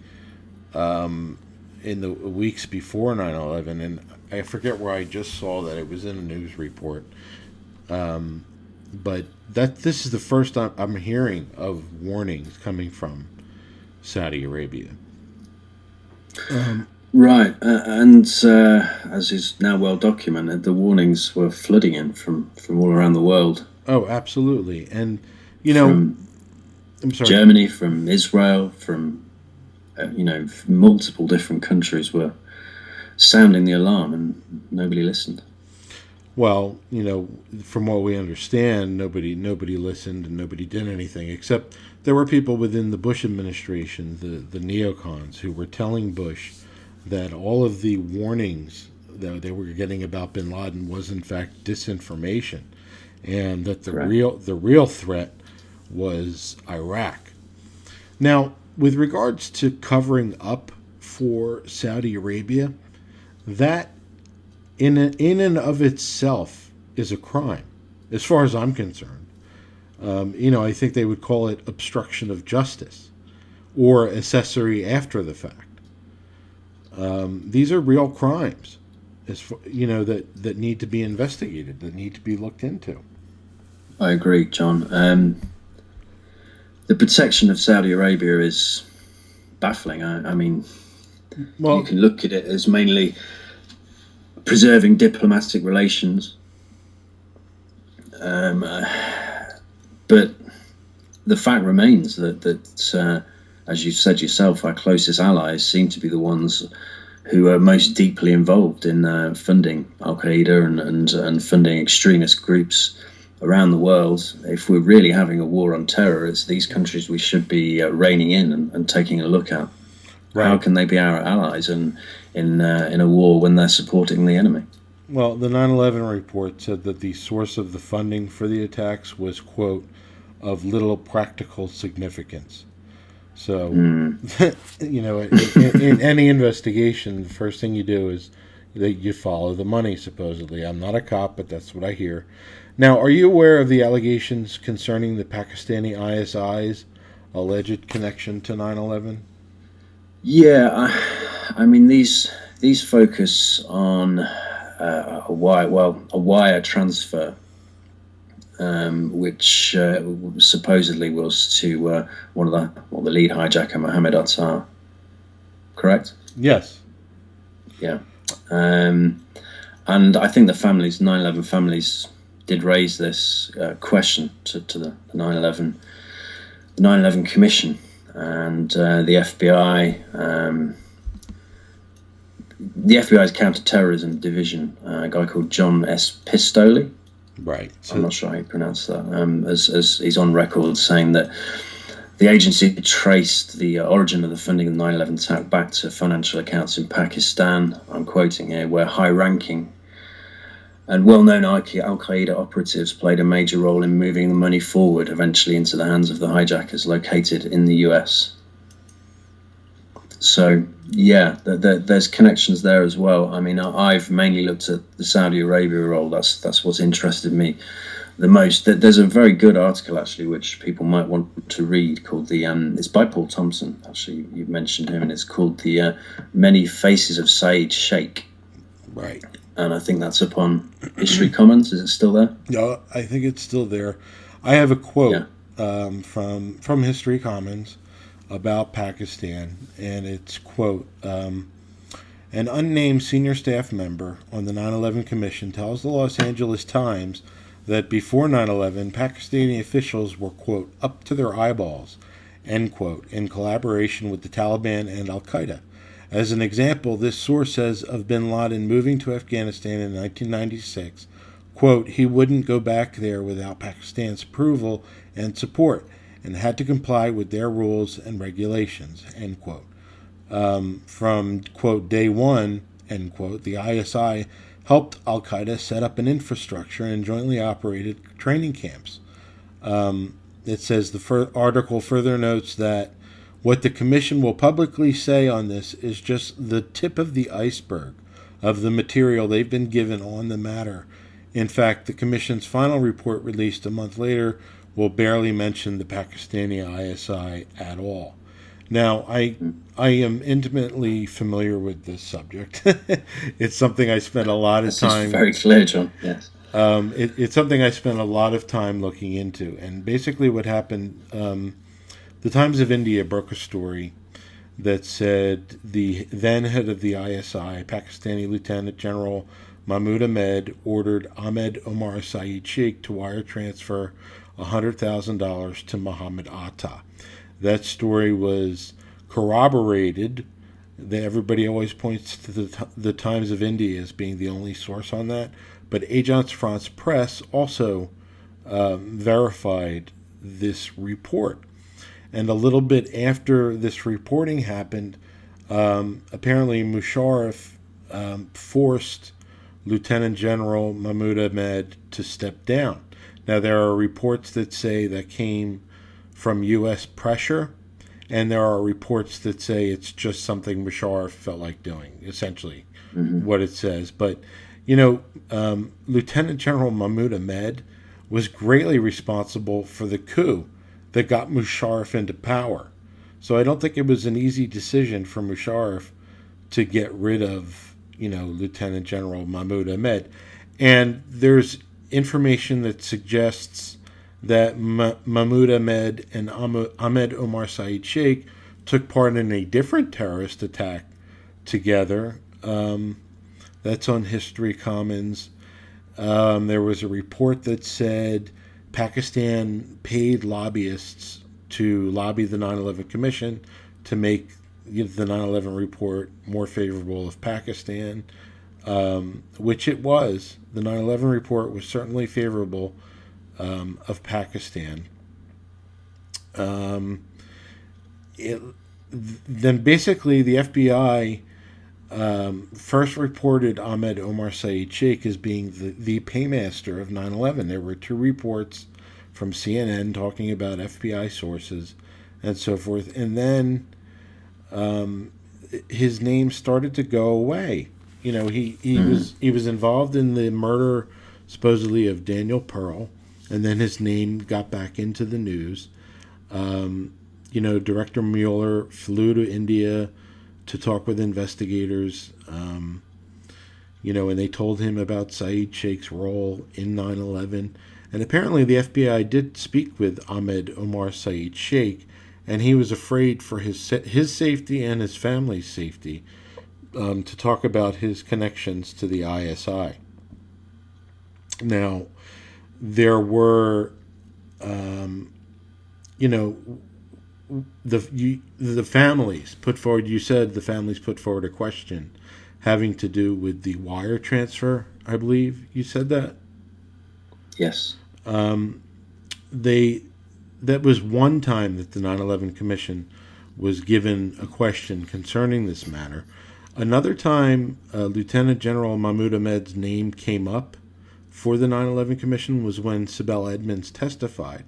in the weeks before 9/11. And I forget where I just saw that. It was in a news report. But this is the first time I'm hearing of warnings coming from Saudi Arabia. Right, and as is now well documented, the warnings were flooding in from all around the world. Oh, absolutely, and from I'm sorry, Germany, from Israel, from multiple different countries were sounding the alarm, and nobody listened. Well, from what we understand, nobody listened and nobody did anything, except there were people within the Bush administration, the neocons, who were telling Bush that all of the warnings that they were getting about Bin Laden was in fact disinformation, and that the real threat was Iraq. Now, with regards to covering up for Saudi Arabia, that in and of itself is a crime, as far as I'm concerned. I think they would call it obstruction of justice or accessory after the fact. These are real crimes, that need to be investigated, that need to be looked into. I agree, John. The protection of Saudi Arabia is baffling. I mean, you can look at it as mainly preserving diplomatic relations, but the fact remains that as you said yourself, our closest allies seem to be the ones who are most deeply involved in funding Al-Qaeda and funding extremist groups around the world. If we're really having a war on terror, it's these countries we should be reining in and taking a look at. Right. How can they be our allies in a war when they're supporting the enemy? Well, the 9/11 report said that the source of the funding for the attacks was, quote, of little practical significance. So, in any investigation, the first thing you do is that you follow the money, supposedly. I'm not a cop, but that's what I hear. Now, are you aware of the allegations concerning the Pakistani ISI's alleged connection to 9/11? Yeah, I mean, these These focus on a wire transfer, which supposedly was to the lead hijacker, Mohammed Attar. Correct? Yes. Yeah. And I think the 9/11 families did raise this question to the 9/11 Commission, and the FBI. The FBI's counter-terrorism division, a guy called John S. Pistoli. Right. So, I'm not sure how you pronounce that. As he's on record saying that the agency traced the origin of the funding of the 9/11 attack back to financial accounts in Pakistan. I'm quoting here, where high-ranking and well-known Al-Qaeda operatives played a major role in moving the money forward, eventually into the hands of the hijackers located in the US. So, yeah, there's connections there as well. I mean, I've mainly looked at the Saudi Arabia role. That's what's interested me the most. There's a very good article, actually, which people might want to read, called it's by Paul Thompson. Actually, you mentioned him, and it's called The Many Faces of Said Sheikh. Right. And I think that's up on History Commons. Is it still there? Yeah, I think it's still there. I have a quote from History Commons about Pakistan, and it's, quote, an unnamed senior staff member on the 9/11 Commission tells the Los Angeles Times that before 9/11, Pakistani officials were, quote, up to their eyeballs, end quote, in collaboration with the Taliban and Al-Qaeda. As an example, this source says of bin Laden moving to Afghanistan in 1996, quote, he wouldn't go back there without Pakistan's approval and support, and had to comply with their rules and regulations, end quote. From, quote, day one, end quote, the ISI helped Al-Qaeda set up an infrastructure and jointly operated training camps. It says the article further notes that what the Commission will publicly say on this is just the tip of the iceberg of the material they've been given on the matter. In fact, the Commission's final report, released a month later, will barely mention the Pakistani ISI at all. Now, I am intimately familiar with this subject. It's something I spent a lot of time. Very clear, John. Yes. It's something I spent a lot of time looking into, and basically what happened. The Times of India broke a story that said the then head of the ISI, Pakistani Lieutenant General Mahmoud Ahmed, ordered Ahmed Omar Saeed Sheikh to wire transfer $100,000 to Mohammed Atta. That story was corroborated. Everybody always points to the Times of India as being the only source on that, but Agence France Presse also verified this report. And a little bit after this reporting happened, apparently Musharraf forced Lieutenant General Mahmoud Ahmed to step down. Now, there are reports that say that came from U.S. pressure, and there are reports that say it's just something Musharraf felt like doing, essentially what it says. But, Lieutenant General Mahmoud Ahmed was greatly responsible for the coup that got Musharraf into power. So I don't think it was an easy decision for Musharraf to get rid of, Lieutenant General Mahmoud Ahmed. And there's information that suggests that Mahmoud Ahmed and Ahmed Omar Saeed Sheikh took part in a different terrorist attack together. That's on History Commons. There was a report that said Pakistan paid lobbyists to lobby the 9/11 Commission to make the 9/11 report more favorable of Pakistan, which it was. The 9/11 report was certainly favorable of Pakistan. Then basically the FBI first reported Ahmed Omar Saeed Sheikh as being the paymaster of 9/11. There were two reports from CNN talking about FBI sources and so forth. And then his name started to go away. He was involved in the murder, supposedly, of Daniel Pearl, and then his name got back into the news. Director Mueller flew to India to talk with investigators, and they told him about Saeed Sheikh's role in 9/11. And apparently the FBI did speak with Ahmed Omar Saeed Sheikh, and he was afraid for his safety and his family's safety to talk about his connections to the ISI. Now, there were, the families put forward. You said the families put forward a question having to do with the wire transfer. I believe you said that. Yes. That was one time that the 9/11 Commission was given a question concerning this matter. Another time, Lieutenant General Mahmoud Ahmed's name came up for the 9/11 Commission was when Sibel Edmonds testified.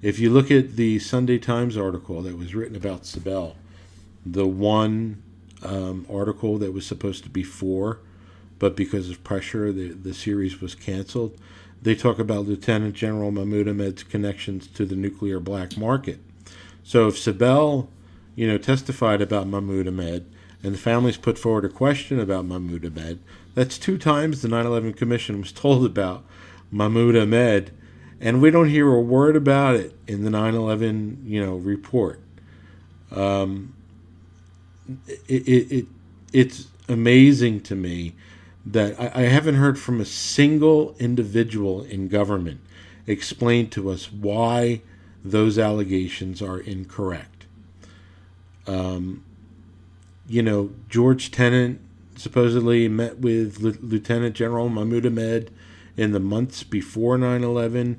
If you look at the Sunday Times article that was written about Sibel, the one article that was supposed to be 4, but because of pressure, the series was canceled. They talk about Lieutenant General Mahmoud Ahmed's connections to the nuclear black market. So if Sibel, testified about Mahmoud Ahmed, and the families put forward a question about Mahmoud Ahmed, that's 2 times the 9/11 Commission was told about Mahmoud Ahmed, and we don't hear a word about it in the 9/11, report. It's amazing to me that I haven't heard from a single individual in government explain to us why those allegations are incorrect. George Tenet supposedly met with Lieutenant General Mahmoud Ahmed in the months before 9/11.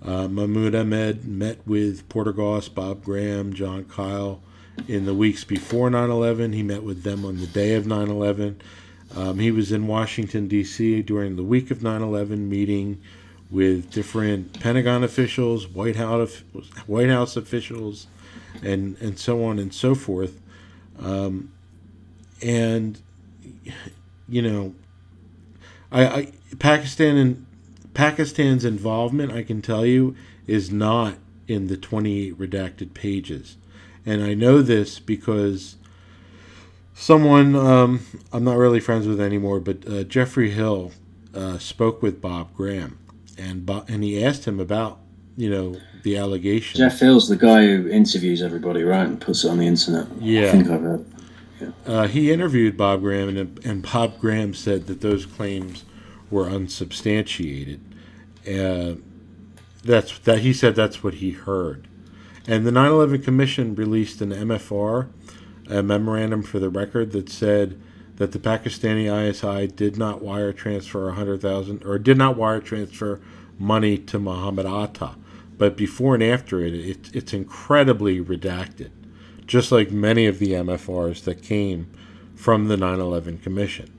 Mahmoud Ahmed met with Portergoss, Bob Graham, John Kyle in the weeks before 9/11. He met with them on the day of 9/11. He was in Washington, D.C. during the week of 9/11, meeting with different Pentagon officials, White House officials, and so on and so forth. Pakistan's involvement, I can tell you, is not in the 28 redacted pages. And I know this because someone I'm not really friends with anymore, but Jeffrey Hill spoke with Bob Graham, and he asked him about the allegations. Jeff Hill's the guy who interviews everybody, right, and puts it on the internet. Yeah, I think I've heard. Yeah. He interviewed Bob Graham, and Bob Graham said that those claims were unsubstantiated. He said that's what he heard. And the 9/11 Commission released an MFR, a memorandum for the record, that said that the Pakistani ISI did not wire transfer did not wire transfer money to Mohammed Atta. But before and after it's incredibly redacted, just like many of the MFRs that came from the 9/11 Commission.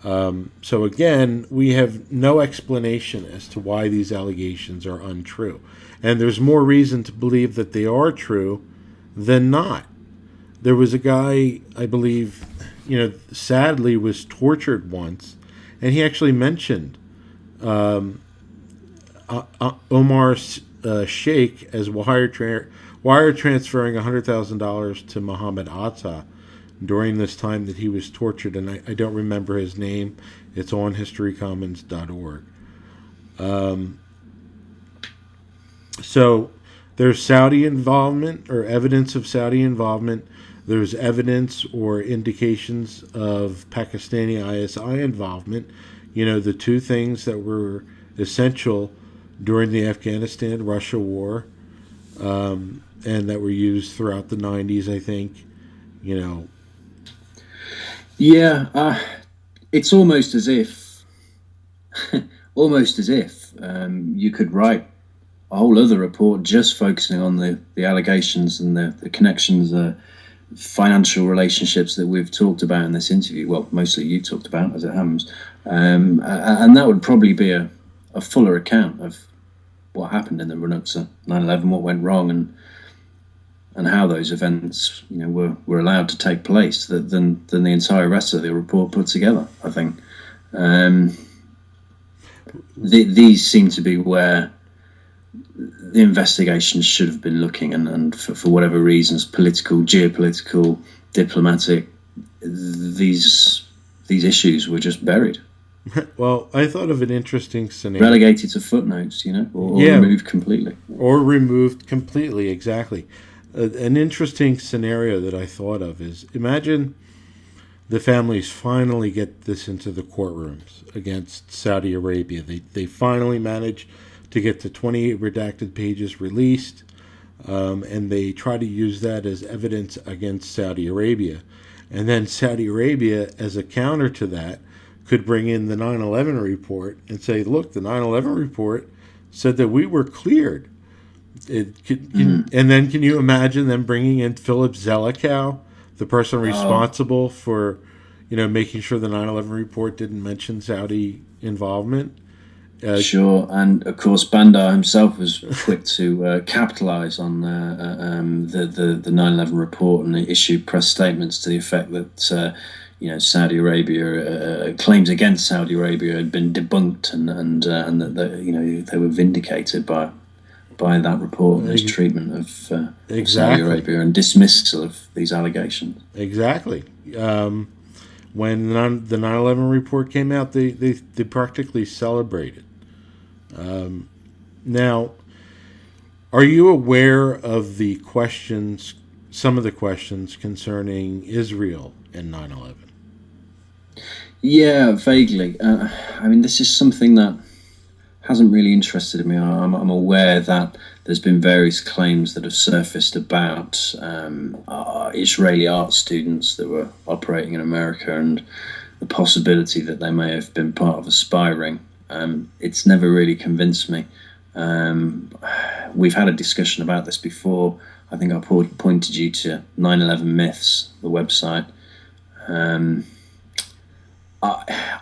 So again, we have no explanation as to why these allegations are untrue. And there's more reason to believe that they are true than not. There was a guy, I believe, sadly was tortured once, and he actually mentioned Omar Sheikh as wire transferring $100,000 to Mohammed Atta during this time that he was tortured, and I don't remember his name. It's on historycommons.org. So there's Saudi involvement or evidence of Saudi involvement. There's evidence or indications of Pakistani ISI involvement. The 2 things that were essential during the Afghanistan-Russia war, and that were used throughout the 90s, I think. Yeah, it's almost as if you could write a whole other report just focusing on the allegations and the connections, the financial relationships that we've talked about in this interview. Well, mostly you talked about, as it happens. And that would probably be a fuller account of what happened in the run-up to 9/11, what went wrong, and how those events, were allowed to take place, than the entire rest of the report put together, I think. These seem to be where the investigations should have been looking, and for whatever reasons, political, geopolitical, diplomatic, these issues were just buried. Well, I thought of an interesting scenario. Relegated to footnotes, or removed completely. Or removed completely, exactly. An interesting scenario that I thought of is, imagine the families finally get this into the courtrooms against Saudi Arabia. They finally manage to get the 28 redacted pages released, and they try to use that as evidence against Saudi Arabia. And then Saudi Arabia, as a counter to that, could bring in the 9/11 report and say, look, the 9/11 report said that we were cleared. And then can you imagine them bringing in Philip Zelikow, the person responsible for, making sure the 9/11 report didn't mention Saudi involvement? Sure, and of course Bandar himself was quick to capitalize on the 9/11 report and issue press statements to the effect that Saudi Arabia claims against Saudi Arabia had been debunked and that they were vindicated by that report and its treatment of Saudi Arabia and dismissal of these allegations. Exactly. When the 9/11 report came out, they practically celebrated. Now, are you aware of the questions, some of the questions concerning Israel and 9/11? Yeah, vaguely. This is something that hasn't really interested me. I'm aware that there's been various claims that have surfaced about Israeli art students that were operating in America and the possibility that they may have been part of a spy ring. It's never really convinced me. We've had a discussion about this before. I think I pointed you to 9/11 Myths, the website.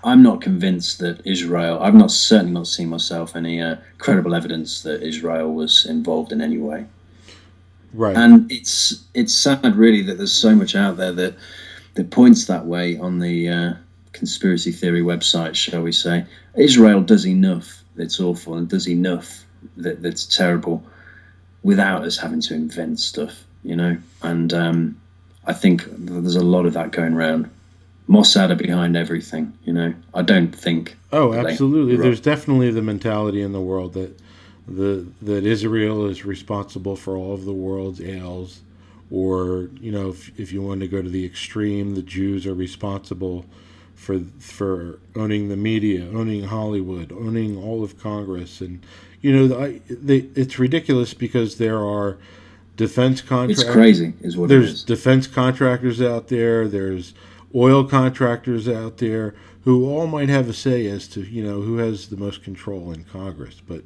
I'm not convinced that Israel. I've certainly not seen myself any credible evidence that Israel was involved in any way. Right. And it's sad, really, that there's so much out there that points that way on the conspiracy theory website, shall we say. Israel does enough that's awful and does enough that's terrible without us having to invent stuff, And I think there's a lot of that going around. Mossad are behind everything, I don't think. Oh, absolutely. There's definitely the mentality in the world that Israel is responsible for all of the world's ails, or if you want to go to the extreme, the Jews are responsible for owning the media, owning Hollywood, owning all of Congress, and it's ridiculous because there are defense contractors. It's crazy, is what it is. There's defense contractors out there. There's oil contractors out there who all might have a say as to who has the most control in Congress. But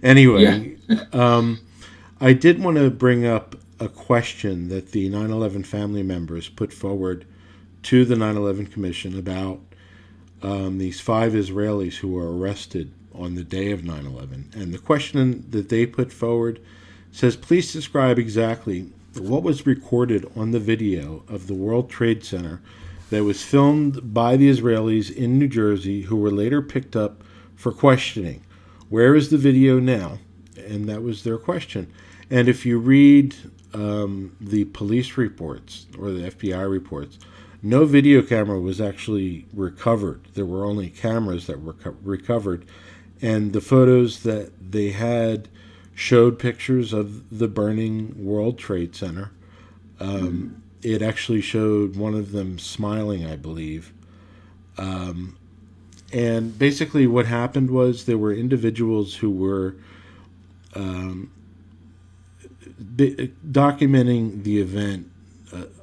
anyway, I did want to bring up a question that the 9/11 family members put forward to the 9/11 Commission about these 5 Israelis who were arrested on the day of 9/11. And the question that they put forward says, please describe exactly what was recorded on the video of the World Trade Center that was filmed by the Israelis in New Jersey who were later picked up for questioning. Where is the video now? And that was their question. And if you read the police reports or the FBI reports, no video camera was actually recovered. There were only cameras that were recovered. And the photos that they had showed pictures of the burning World Trade Center. It actually showed one of them smiling, I believe. And basically what happened was there were individuals who were documenting the event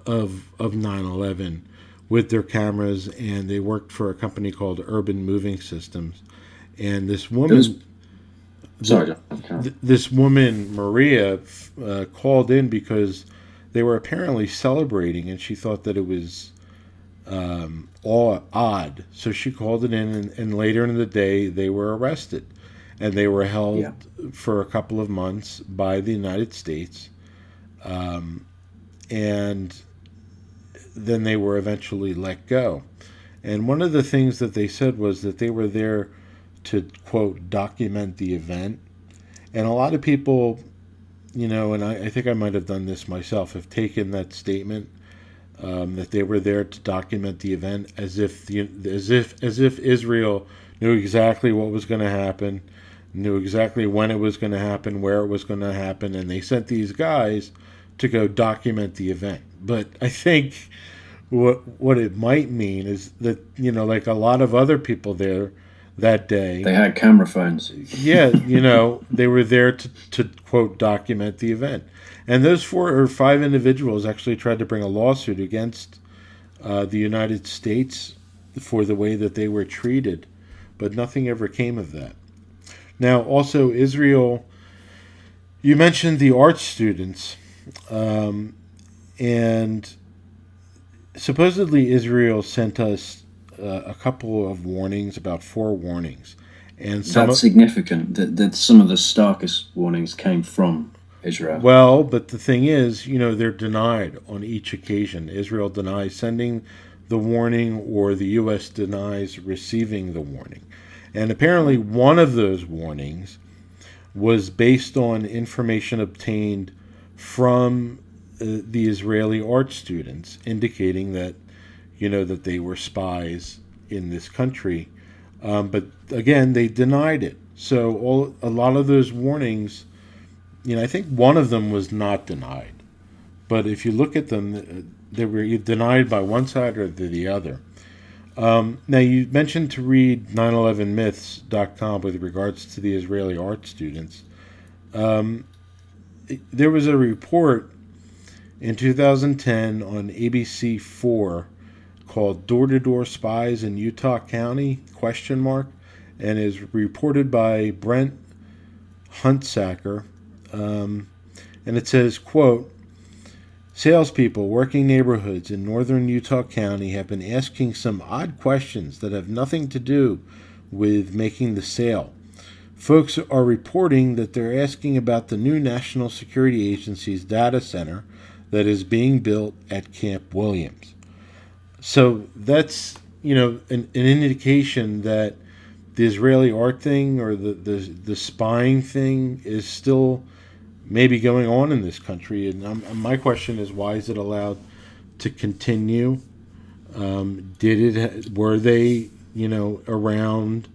of 9/11 with their cameras, and they worked for a company called Urban Moving Systems. And this woman... This woman, Maria, called in because they were apparently celebrating, and she thought that it was all odd. So she called it in, and later in the day, they were arrested. And they were held for a couple of months by the United States. And then they were eventually let go. And one of the things that they said was that they were there to, quote, document the event. And a lot of people, and I think I might have done this myself, have taken that statement that they were there to document the event, as if Israel knew exactly what was going to happen, knew exactly when it was going to happen, where it was going to happen, and they sent these guys to go document the event. But I think what it might mean is that, like a lot of other people there that day, they had camera phones. Yeah, they were there to quote document the event. And those 4 or 5 individuals actually tried to bring a lawsuit against the United States for the way that they were treated, but nothing ever came of that. Now, also, Israel, you mentioned the art students, and supposedly Israel sent us a couple of warnings, about 4 warnings. And that's significant, that some of the starkest warnings came from Israel. Well, but the thing is, they're denied on each occasion. Israel denies sending the warning, or the U.S. denies receiving the warning. And apparently one of those warnings was based on information obtained from the Israeli art students, indicating that, that they were spies in this country. But again, they denied it. So a lot of those warnings, I think one of them was not denied. But if you look at them, they were denied by one side or the other. Now, you mentioned to read 911myths.com with regards to the Israeli art students. There was a report in 2010 on ABC4 called Door-to-Door Spies in Utah County, ? And is reported by Brent Huntsacker. And it says, quote, salespeople working neighborhoods in northern Utah County have been asking some odd questions that have nothing to do with making the sale. Folks are reporting that they're asking about the new National Security Agency's data center that is being built at Camp Williams. So that's, an indication that the Israeli art thing, or the spying thing, is still maybe going on in this country. And my question is, why is it allowed to continue? Were they, around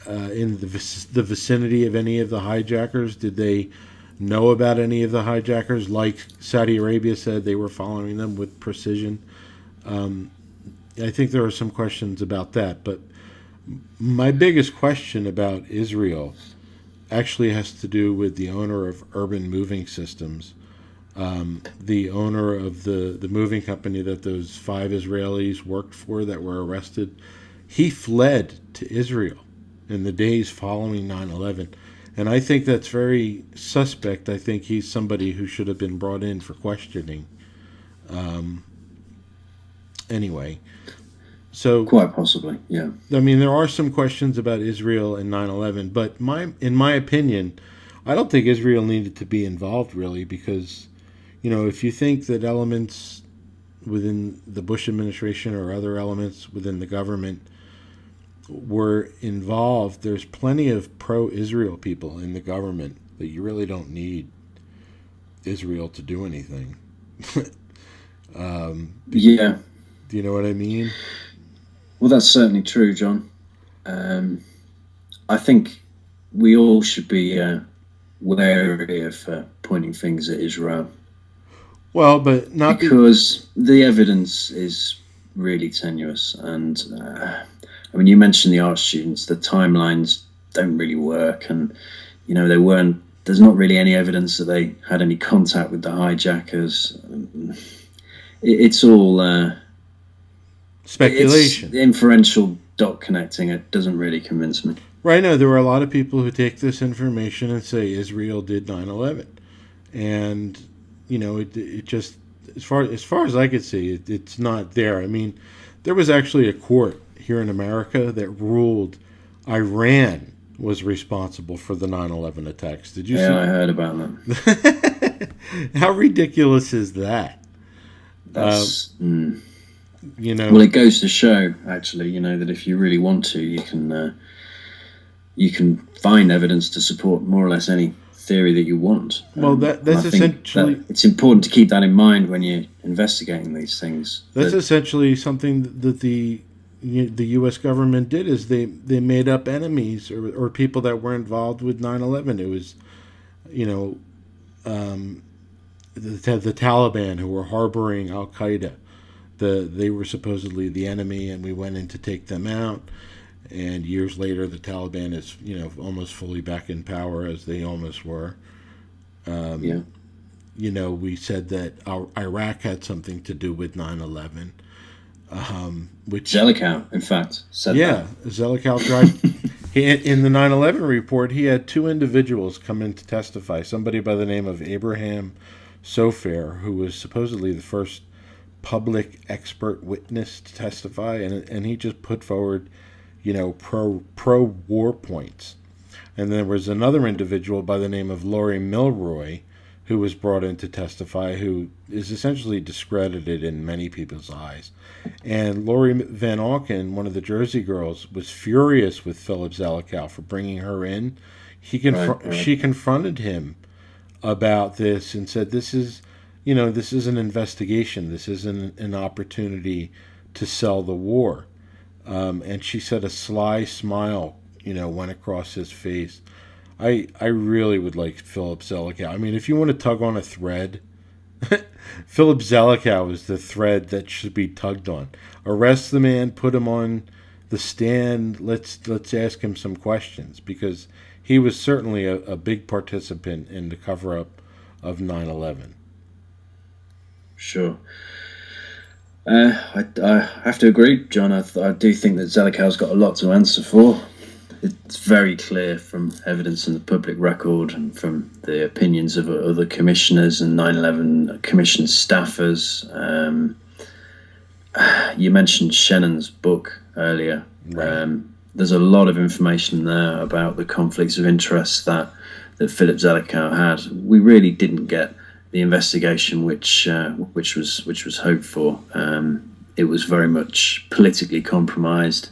in the vicinity of any of the hijackers? Did they know about any of the hijackers? Like Saudi Arabia said, they were following them with precision. I think there are some questions about that. But my biggest question about Israel actually has to do with the owner of Urban Moving Systems, the owner of the moving company that those 5 Israelis worked for that were arrested. He fled to Israel in the days following 9/11. And I think that's very suspect. I think he's somebody who should have been brought in for questioning. Anyway, so quite possibly, yeah. I mean, there are some questions about Israel and 9/11, but in my opinion, I don't think Israel needed to be involved, really, because, if you think that elements within the Bush administration or other elements within the government were involved, there's plenty of pro-Israel people in the government that you really don't need Israel to do anything. Yeah. Do you know what I mean? Well, that's certainly true, John. I think we all should be wary of pointing fingers at Israel. Well, but not because the evidence is really tenuous. And you mentioned the art students. The timelines don't really work, and there's not really any evidence that they had any contact with the hijackers. It's all speculation. It's inferential dot connecting. It doesn't really convince me. Right now, there are a lot of people who take this information and say Israel did 9/11, and it just, as far as I could see, it's not there. I mean, there was actually a court here in America that ruled Iran was responsible for the 9/11 attacks. Did you see? Yeah, I heard about that. How ridiculous is that? That's well, it goes to show, actually, that if you really want to, you can find evidence to support more or less any theory that you want. Well, that's essentially... it's important to keep that in mind when you're investigating these things. That's essentially something that the U.S. government did, is they made up enemies or people that were involved with 9/11. It was, the Taliban, who were harboring Al-Qaeda. They were supposedly the enemy, and we went in to take them out. And years later, the Taliban is, almost fully back in power, as they almost were. We said that Iraq had something to do with 9/11. Which Zelikow, in fact, said that. Yeah, Zelikow tried. In the 9/11 report, he had two individuals come in to testify. Somebody by the name of Abraham Sofair, who was supposedly the first public expert witness to testify, and he just put forward, pro war points. And there was another individual by the name of Laurie Milroy, who was brought in to testify, who is essentially discredited in many people's eyes. And Laurie Van Auken, one of the Jersey girls, was furious with Philip Zelikow for bringing her in. She confronted him about this and said, "This is an investigation. This isn't an opportunity to sell the war." And she said a sly smile, went across his face. I really would like Philip Zelikow. I mean, if you want to tug on a thread, Philip Zelikow is the thread that should be tugged on. Arrest the man, put him on the stand. Let's ask him some questions, because he was certainly a big participant in the cover-up of 9/11. Sure. I have to agree, John. I do think that Zelikow's got a lot to answer for. It's very clear from evidence in the public record and from the opinions of other commissioners and 9/11 commission staffers. You mentioned Shannon's book earlier. Right. There's a lot of information there about the conflicts of interest that Philip Zelikow had. We really didn't get the investigation which was hoped for. It was very much politically compromised.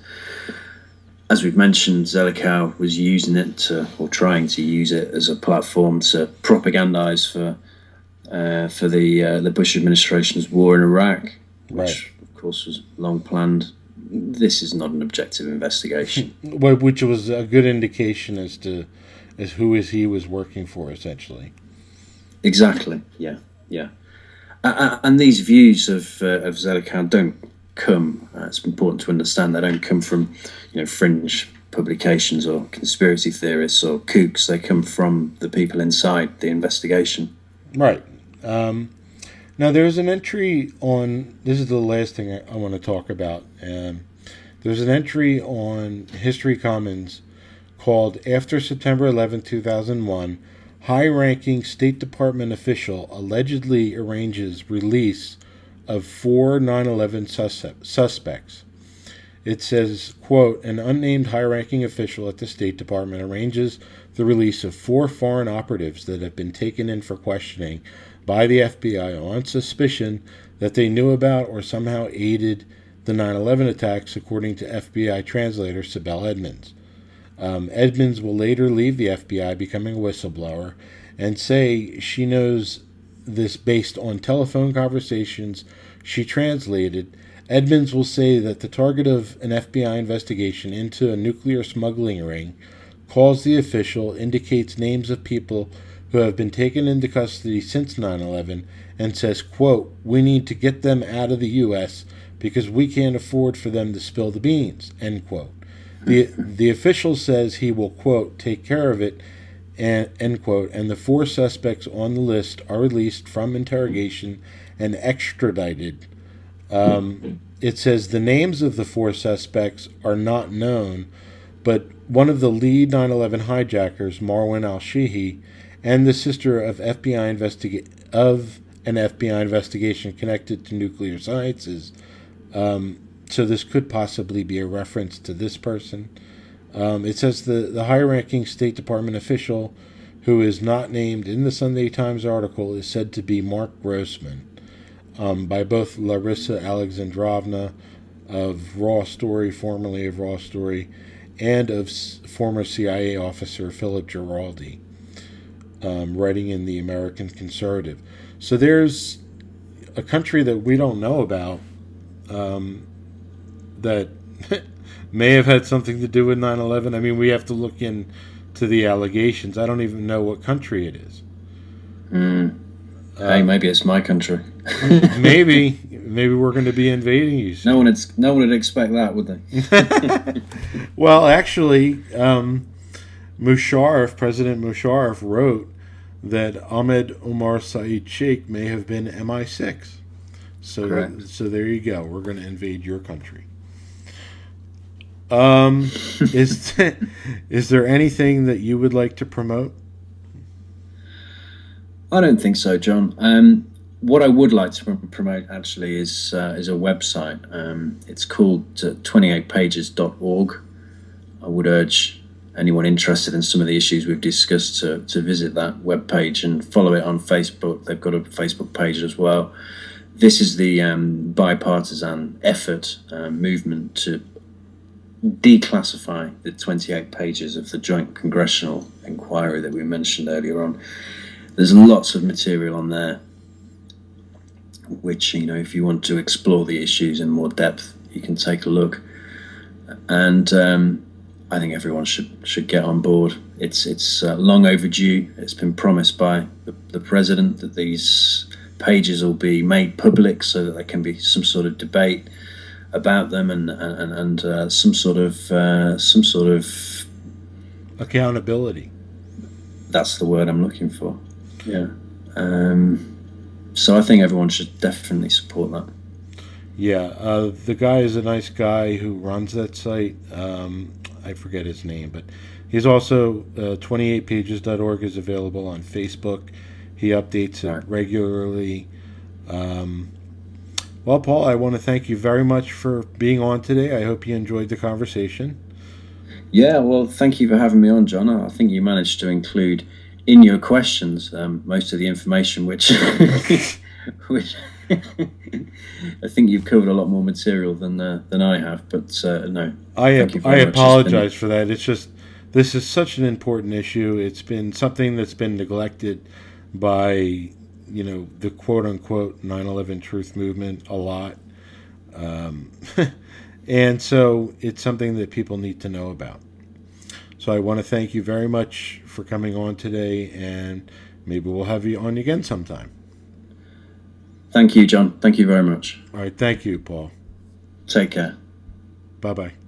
As we've mentioned, Zelikow was using it trying to use it as a platform to propagandize for the Bush administration's war in Iraq, which of course was long planned. This is not an objective investigation. Which was a good indication as who he was working for, essentially. Exactly. Yeah. And these views of Zelikow don't come. It's important to understand they don't come from fringe publications or conspiracy theorists or kooks. They come from the people inside the investigation. Right. Now there's an entry on. This is the last thing I want to talk about. There's an entry on History Commons called "After September 11, 2001." High-ranking State Department official allegedly arranges release of 4 9/11 suspects. It says, quote, "An unnamed high-ranking official at the State Department arranges the release of 4 foreign operatives that have been taken in for questioning by the FBI on suspicion that they knew about or somehow aided the 9/11 attacks, according to FBI translator Sibel Edmonds. Edmonds will later leave the FBI, becoming a whistleblower, and say she knows this based on telephone conversations she translated. Edmonds will say that the target of an FBI investigation into a nuclear smuggling ring calls the official, indicates names of people who have been taken into custody since 9/11, and says, quote, 'We need to get them out of the U.S. because we can't afford for them to spill the beans,' end quote. The official says he will, quote, 'take care of it,' and end quote, and the 4 suspects on the list are released from interrogation and extradited. It says the names of the 4 suspects are not known, but one of the lead 9/11 hijackers, Marwan al-Shehi, and the sister of an FBI investigation connected to nuclear sciences. So this could possibly be a reference to this person. It says the high-ranking State Department official, who is not named in the Sunday Times article, is said to be Mark Grossman, by both Larissa Alexandrovna of Raw Story, formerly of Raw Story, and of former CIA officer Philip Giraldi. writing in the American Conservative. So there's a country that we don't know about that may have had something to do with 9/11. I mean, we have to look into the allegations. I don't even know what country it is. Hey, maybe it's my country. maybe we're going to be invading you soon. No one would expect that, would they? Well, actually, President Musharraf wrote that Ahmed Omar Saeed Sheikh may have been MI6. So there you go. We're going to invade your country. Is there anything that you would like to promote? I don't think so, John. What I would like to promote actually is a website. It's called 28pages.org. I would urge anyone interested in some of the issues we've discussed to visit that webpage and follow it on Facebook. They've got a Facebook page as well. This is the bipartisan effort movement to declassify the 28 pages of the Joint Congressional Inquiry that we mentioned earlier on. There's lots of material on there, which, if you want to explore the issues in more depth, you can take a look. And I think everyone should get on board. It's long overdue. It's been promised by the president that these pages will be made public so that there can be some sort of debate about them and some sort of accountability. That's the word I'm looking for. Yeah. So I think everyone should definitely support that. Yeah, the guy is a nice guy who runs that site. I forget his name, but he's also 28pages.org is available on Facebook. He updates it regularly. Well, Paul, I want to thank you very much for being on today. I hope you enjoyed the conversation. Yeah, well, thank you for having me on, John. I think you managed to include in your questions most of the information, which which I think you've covered a lot more material than I have. But no, I apologize for that. It's just this is such an important issue. It's been something that's been neglected by the quote unquote 9/11 truth movement a lot, and so it's something that people need to know about. So I want to thank you very much for coming on today, and maybe we'll have you on again sometime. Thank you, John. Thank you very much. All right. Thank you, Paul. Take care. Bye-bye.